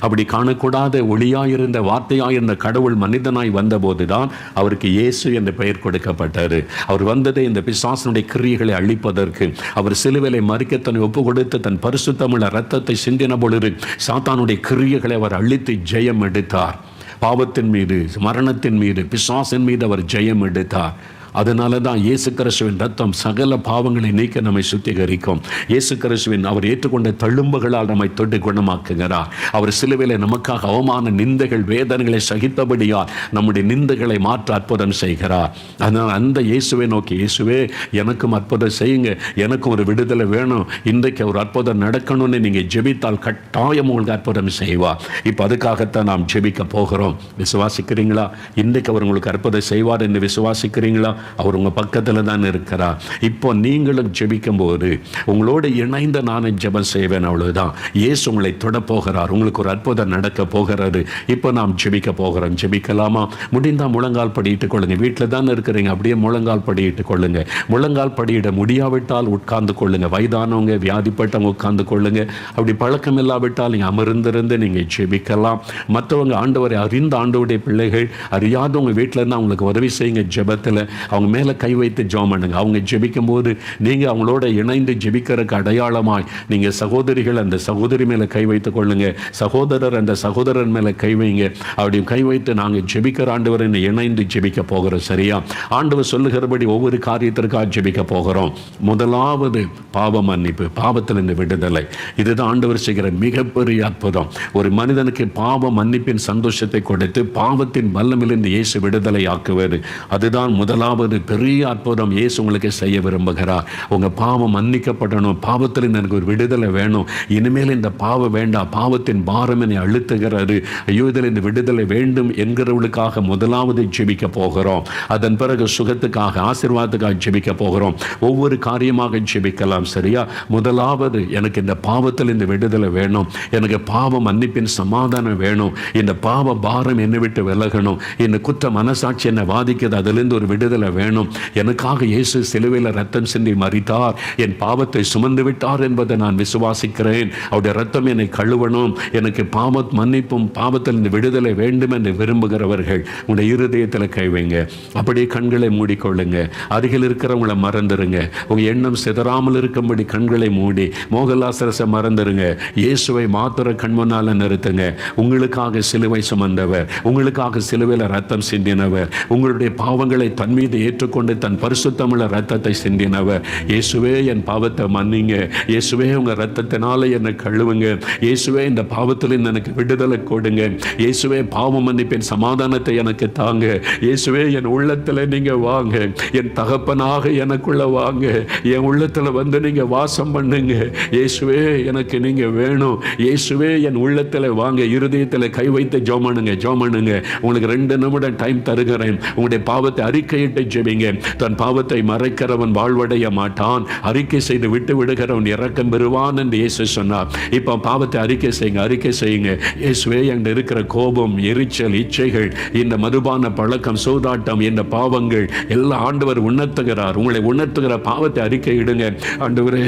அப்படி காணக்கூடாத ஒளியாயிருந்த வார்த்தையாயிருந்த கடவுள் மனிதனாய் வந்தபோது தான் அவருக்கு இயேசு என்ற பெயர் கொடுக்கப்பட்டார். அவர் வந்ததை இந்த பிசாசனுடைய கிரியைகளை அழிப்பதற்கு. அவர் சிலுவையை மறிக்க தன்னை ஒப்பு கொடுத்து தன் பரிசுத்தமுள்ள இரத்தத்தை சிந்தின பொழுது சாத்தானுடைய கிரியைகளை அவர் அழித்து ஜெயம் எடுத்தார். பாவத்தின் மீது, மரணத்தின் மீது, பிசாசின் மீது அவர் ஜெயம் எடுத்தார். அதனால தான் இயேசு கிறிஸ்துவின் ரத்தம் சகல பாவங்களை நீக்க நம்மை சுத்திகரிக்கும். இயேசு கிறிஸ்துவின் அவர் ஏற்றுக்கொண்ட தழும்புகளால் நம்மை தொட்டு குணமாக்குகிறார். அவர் சிலுவையில் நமக்காக அவமான நிந்தைகள் வேதனைகளை சகித்தபடியால் நம்முடைய நிந்தைகளை மாற்ற அற்புதம் செய்கிறார். அதனால் அந்த இயேசுவை நோக்கி, இயேசுவே எனக்கும் அற்புதம் செய்யுங்க, எனக்கும் ஒரு விடுதலை வேணும், இன்றைக்கு ஒரு அற்புதம் நடக்கணும்னு நீங்கள் ஜெபித்தால் கட்டாயம் உங்களுக்கு அற்புதம் செய்வார். இப்போ அதுக்காகத்தான் நாம் ஜெபிக்க போகிறோம். விசுவாசிக்கிறீங்களா? இன்றைக்கு அவர் உங்களுக்கு அற்புதம் செய்வார் என்று விசுவாசிக்கிறீங்களா? அவர் உங்கள் பக்கத்தில் தான் இருக்கிறார். இப்போ நீங்களும் ஜெபிக்கும் போது உங்களோடு இணைந்த நானும் ஜெபம் செய்வேன், அவ்வளவுதான். இயேசு உங்களை தொட போகிறார், உங்களுக்கு ஒரு அற்புதம் நடக்க போகிறது. இப்போ நாம் ஜெபிக்க போகிறோம். ஜெபிக்கலாமா? முடிந்தால் முழங்கால் படியிட்டுக் கொள்ளுங்க. வீட்டில் தான் இருக்கிறீங்க, அப்படியே முழங்கால் படியிட்டுக் கொள்ளுங்க. முழங்கால் படியிட முடியாவிட்டால் உட்கார்ந்து கொள்ளுங்க. வயதானவங்க, வியாதிப்பட்டவங்க உட்கார்ந்து கொள்ளுங்க. அப்படி பழக்கம் இல்லாவிட்டால் நீங்கள் அமர்ந்திருந்து நீங்கள் ஜெபிக்கலாம். மற்றவங்க ஆண்டவரை அறிந்த ஆண்டவருடைய பிள்ளைகள் அறியாதவங்க வீட்டில் இருந்தால் அவங்களுக்கு உதவி செய்யுங்க. ஜெபத்தில் அவங்க மேலே கை வைத்து ஜெபம் பண்ணுங்க. அவங்க ஜெபிக்கும் போது நீங்கள் அவங்களோட இணைந்து ஜெபிக்கிறதுக்கு அடையாளமாய் நீங்கள் சகோதரிகள் அந்த சகோதரி மேலே கை வைத்துக் கொள்ளுங்க, சகோதரர் அந்த சகோதரன் மேலே கை வைங்க. அப்படி கை வைத்து நாங்கள் ஜெபிக்கிற ஆண்டவரை இணைந்து ஜெபிக்க போகிறோம். சரியா? ஆண்டவர் சொல்லுகிறபடி ஒவ்வொரு காரியத்திற்காக ஜெபிக்க போகிறோம். முதலாவது பாவ மன்னிப்பு, பாவத்திலிருந்து விடுதலை. இதுதான் ஆண்டவர் செய்கிற மிகப்பெரிய அற்புதம். ஒரு மனிதனுக்கு பாவ மன்னிப்பின் சந்தோஷத்தை கொடுத்து பாவத்தின் வல்லமிலிருந்து இயேசு விடுதலை ஆக்குவது. அதுதான் முதலாவது பெரிய அற்புதம் இயேசு உங்களுக்கு செய்ய விரும்புகிறார். உங்க பாவம் மன்னிக்கப்படணும், பாவத்தில் எனக்கு ஒரு விடுதலை வேணும், இனிமேல் இந்த பாவம் வேண்டாம், பாவத்தின் பாரம் என்னை அழுத்துகிறது, ஐயோ இதில் இந்த விடுதலை வேண்டும் என்கிறவர்களுக்காக முதலாவது ஜெபிக்க போகிறோம். அதன் பிறகு சுகத்துக்காக, ஆசீர்வாதத்துக்காக ஜெபிக்க போகிறோம். ஒவ்வொரு காரியமாக ஜெபிக்கலாம். சரியா? முதலாவது எனக்கு இந்த பாவத்தில் இந்த விடுதலை வேணும், எனக்கு பாவ மன்னிப்பின் சமாதானம் வேணும், இந்த பாவ பாரம் என்னை விட்டு விலகணும், இந்த குற்ற மனசாட்சி என்னை பாதிக்கிறது, அதிலிருந்து ஒரு விடுதலை வேணும். எனக்காக இயேசு சிலுவையில் ரத்தம் சிந்தி மரித்தார், என் பாவத்தை சுமந்து விட்டார் என்பதை நான் விசுவாசிக்கிறேன். அவருடைய ரத்தம் என்னை கழுவணும், எனக்கு பாவ மன்னிப்பும் பாவத்தில் இந்த விடுதலை வேண்டும் என்று விரும்புகிறவர்கள் உங்களுடைய இருதயத்தில் கை வைங்க. அப்படியே கண்களை மூடிக்கொள்ளுங்க. அருகில் இருக்கிறவங்களை மறந்துருங்க. உங்கள் எண்ணம் சிதறாமல் இருக்கும்படி கண்களை மூடி மோகலாசரசை மறந்துருங்க. இயேசுவை மாத்திர கண்முன்னால நிறுத்துங்க. உங்களுக்காக சிலுவை சுமந்தவர், உங்களுக்காக சிலுவையில் ரத்தம் சிந்தினவர், உங்களுடைய பாவங்களை தன் மீது ஏற்றுக்கொண்டு தன் பரிசுத்தமுள்ள ரத்தத்தை சிந்தினவர். இயேசுவே என் பாவத்தை மன்னிங்க, இயேசுவே உங்கள் ரத்தத்தினால என்னை கழுவுங்க, இயேசுவே இந்த பாவத்தில் எனக்கு விடுதலை கொடுங்க, இயேசுவே பாவ மன்னிப்பின் சமாதானத்தை எனக்கு தாங்க, இயேசுவே என் உள்ளத்தில் நீங்கள் வாங்க, என் தகப்பனாக எனக்குள்ள வாங்க, என் உள்ளத்தில் வந்து நீங்கள் வாசம் பண்ணுங்க. இயேசுவே எனக்கு நீங்கள் வேணும், இயேசுவே என் உள்ளத்தில் வாங்க. இருதயத்தில் கை வைத்து ஜெபம் பண்ணுங்க. உங்களுக்கு 2 நிமிடம் டைம் தருகிறேன். உங்களுடைய பாவத்தை அறிக்கையிட்டு ஜெபிங்க. தன் பாவத்தை மறைக்கிறவன் வாழ்வடைய மாட்டான், அறிக்கை செய்து விட்டு விடுகிறவன் இரக்கம் பெறுவான் என்று இயேசு சொன்னார். இப்போ பாவத்தை அறிக்கை செய்யுங்க, அறிக்கை செய்யுங்க. இயேசுவே, அங்க இருக்கிற கோபம், எரிச்சல், இச்சைகள், இந்த மதுபான பழக்கம், சூதாட்டம், இந்த பாவங்கள் எல்லாம் ஆண்டவர் உணர்த்துகிறார். உங்களை உணர்த்துகிற பாவத்தை அறிக்கை இடுங்க. ஆண்டவரே,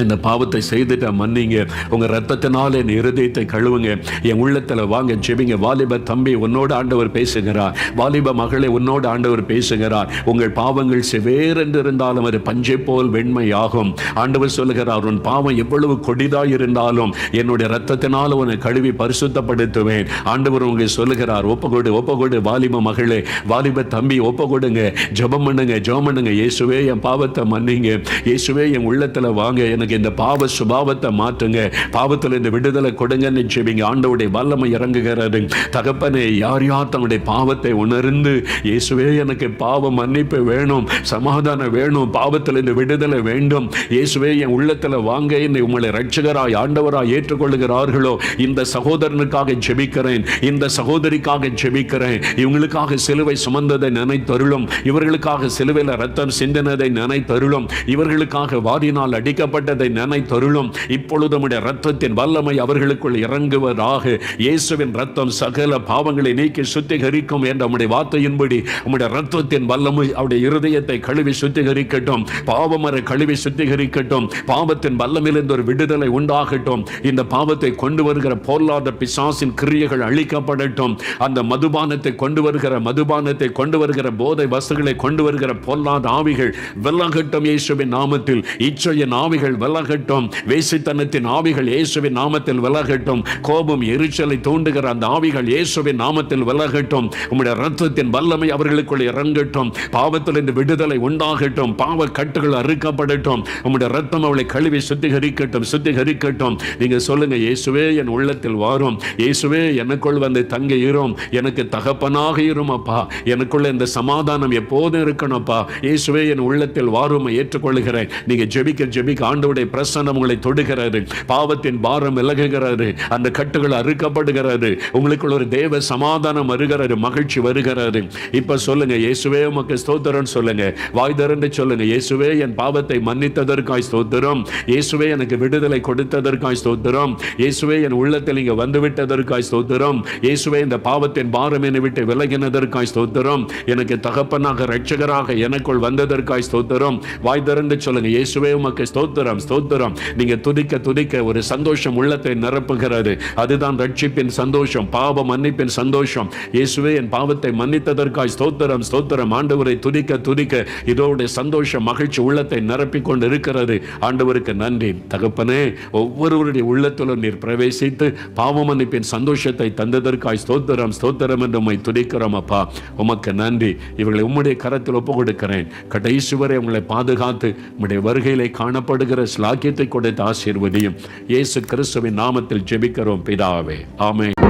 இந்த பாவத்தை செய்துட்ட மன்னிங்க, உங்க ரத்தத்தினால என் இருதயத்தை கழுவுங்க, என் உள்ளத்துல வாங்க, ஜெபிங்க. வாலிப தம்பி, உன்னோடு ஆண்டவர் பேசுகிறார். வாலிப மகளே, உன்னோடு ஆண்டவர் பேசுகிறார். உங்கள் பாவங்கள் செவேரென்று இருந்தாலும் அது பஞ்சை போல் வெண்மையாகும். ஆண்டவர் சொல்லுகிறார், உன் பாவம் எவ்வளவு கொடிதாய் இருந்தாலும் என்னுடைய ரத்தத்தினால உன்னை கழுவி பரிசுத்தப்படுத்துவேன். ஆண்டவர் உங்களுக்கு சொல்லுகிறார், ஒப்பகொடு, ஒப்பகொடு. வாலிப மகளே, வாலிப தம்பி, ஒப்பகொடுங்க, ஜெபம் பண்ணுங்க, ஜெபம் பண்ணுங்க. இயேசுவே, என் பாவத்தை மன்னிங்க. இயேசுவே, என் உள்ளத்துல வாங்க, எனக்கு இந்த பாவ சுபாவத்தை மாற்றுங்க, பாவத்தில் இந்த விடுதலை கொடுங்கன்னு ஜெபிங்க. ஆண்டவருடைய வல்லமை இறங்குகிறது. தகப்பனே, யார் யார் தங்களுடைய பாவத்தை உணர்ந்து, இயேசுவே எனக்கு பாவ மன்னிப்பு வேணும், சமாதானம் வேணும், பாவத்தில் இந்த விடுதலை வேண்டும், இயேசுவே என் உள்ளத்தில் வாங்க, என்னை உங்களை ரட்சகராய் ஆண்டவராய் ஏற்றுக்கொள்ளுகிறார்களோ, இந்த சகோதரனுக்காக ஜெபிக்கிறேன், இந்த சகோதரிக்காக ஜெபிக்கிறேன். இவங்களுக்காக சிலுவை சுமந்ததை நினைத்தருளும், இவர்களுக்காக சிலுவையில் ரத்தம் சிந்தினதை நினைத்தருளும், இவர்களுக்காக வாரினால் அடிக்கப்பட்ட நினைத்தருளும். இப்பொழுது உம்முடைய இரத்தத்தின் வல்லமை அவர்களுக்குள் இறங்குவதாக. இயேசுவின் இரத்தம் சகல பாவங்களை நீக்கி சுத்திகரிக்கும் என்ற உம்முடைய வார்த்தையின்படி உம்முடைய இரத்தத்தின் வல்லமை அவருடைய இருதயத்தை கழுவி சுத்திகரிக்கட்டும், பாவமரை கழுவி சுத்திகரிக்கட்டும், பாவத்தின் வல்லமையிலிருந்து ஒரு விடுதலை உண்டாகட்டும். இந்த பாவத்தை கொண்டு வருகிற பொல்லாத பிசாசின் கிரியைகள் அழிக்கப்படட்டும். அந்த மதுபானத்தை கொண்டு வருகிற போதை வஸ்துகளை கொண்டு வருகிற பொல்லாத ஆவிகள் விலகட்டும் இயேசுவின் நாமத்தில். இச்சையின் ஆவிகள் விலகட்டும், வேசித்தனத்தின் ஆவிகள் இயேசுவின் நாமத்தில் விலகட்டும், கோபம், எரிச்சலை தூண்டுகிற அந்த ஆவிகள் இயேசுவின் நாமத்தில் விலகட்டும். உம்முடைய இரத்தத்தின் வல்லமை அவர்களுக்குள் இறங்கட்டும், பாவத்தில் இந்த விடுதலை உண்டாகட்டும், பாவ கட்டுகள் அறுக்கப்படட்டும். உம்முடைய இரத்தம் அவளை கழுவி சுத்திகரிக்கட்டும், சுத்திகரிக்கட்டும். நீங்க சொல்லுங்க, இயேசுவே என் உள்ளத்தில் வாரும், இயேசுவே எனக்குள் வந்து தங்க இரும், எனக்கு தகப்பனாக இரும் அப்பா, எனக்குள்ள இந்த சமாதானம் எப்போதும் இருக்கணும்ப்பா, இயேசுவே என் உள்ளத்தில் வாரும், ஏற்றுக்கொள்கிறேன். நீங்க ஜெபிக்க ஆண்டவருடைய பிரசன்னம் உங்களை தொடுகிறது, பாவத்தின் பாரம் விலகுகிறது, அந்த கட்டுகள் அறுக்கப்படுகிறது, உங்களுக்குள்ள ஒரு தேவ சமாதானம் வருகிறது, மகிழ்ச்சி வருகிறது. இப்ப சொல்லுங்க, இயேசுவே உமக்கு ஸ்தோத்திரம் சொல்லுங்க, வாய் திறந்து சொல்லுங்க. இயேசுவே என் பாவத்தை மன்னித்ததற்காய் ஸ்தோத்திரம், இயேசுவே எனக்கு விடுதலை கொடுத்ததற்காய் ஸ்தோத்திரம், இயேசுவே என் உள்ளத்தில் நீங்க வந்துவிட்டதற்காய் ஸ்தோத்திரம், இயேசுவே இந்த பாவத்தின் பாரம் என்னை விட்டு விலகினதற்காய் ஸ்தோத்திரம், எனக்கு தகப்பனாக ரட்சகராக எனக்குள் வந்ததற்காய் ஸ்தோத்திரம். வாய் திறந்து சொல்லுங்க, இயேசுவே உமக்கு ஸ்தோத்திரம், ஸ்தோத்திரம். நீங்க துதிக்க துதிக்க ஒரு சந்தோஷம் உள்ளத்தை நிரப்புகிறது. அதுதான் ரட்சிப்பின் சந்தோஷம், பாவ மன்னிப்பின் சந்தோஷம். இயேசுவே என் பாவத்தை மன்னித்ததற்காய் ஸ்தோத்திரம், ஸ்தோத்திரம். ஆண்டவரை துதிக்க துதிக்க இதோட சந்தோஷம், மகிழ்ச்சி உள்ளத்தை நிரப்பிக் கொண்டு இருக்கிறது. ஆண்டவருக்கு நன்றி. தகப்பனே, ஒவ்வொருவருடைய உள்ளத்திலும் நீர் பிரவேசித்து பாவ மன்னிப்பின் சந்தோஷத்தை தந்ததற்காய் ஸ்தோத்திரம், ஸ்தோத்திரம் என்று உம்மை துதிக்கிறோம் அப்பா. உமக்கு நன்றி. இவர்களை உம்முடைய கரத்தில் ஒப்பு கொடுக்கிறேன். கடைசி வரை உங்களை பாதுகாத்து உம்முடைய வருகையிலே காணப்படுகிற ஸ்லாக்கியத்தை கொடுத்து ஆசீர்வதியும். இயேசு கிறிஸ்துவின் நாமத்தில் ஜெபிக்கிறோம் பிதாவே, ஆமென்.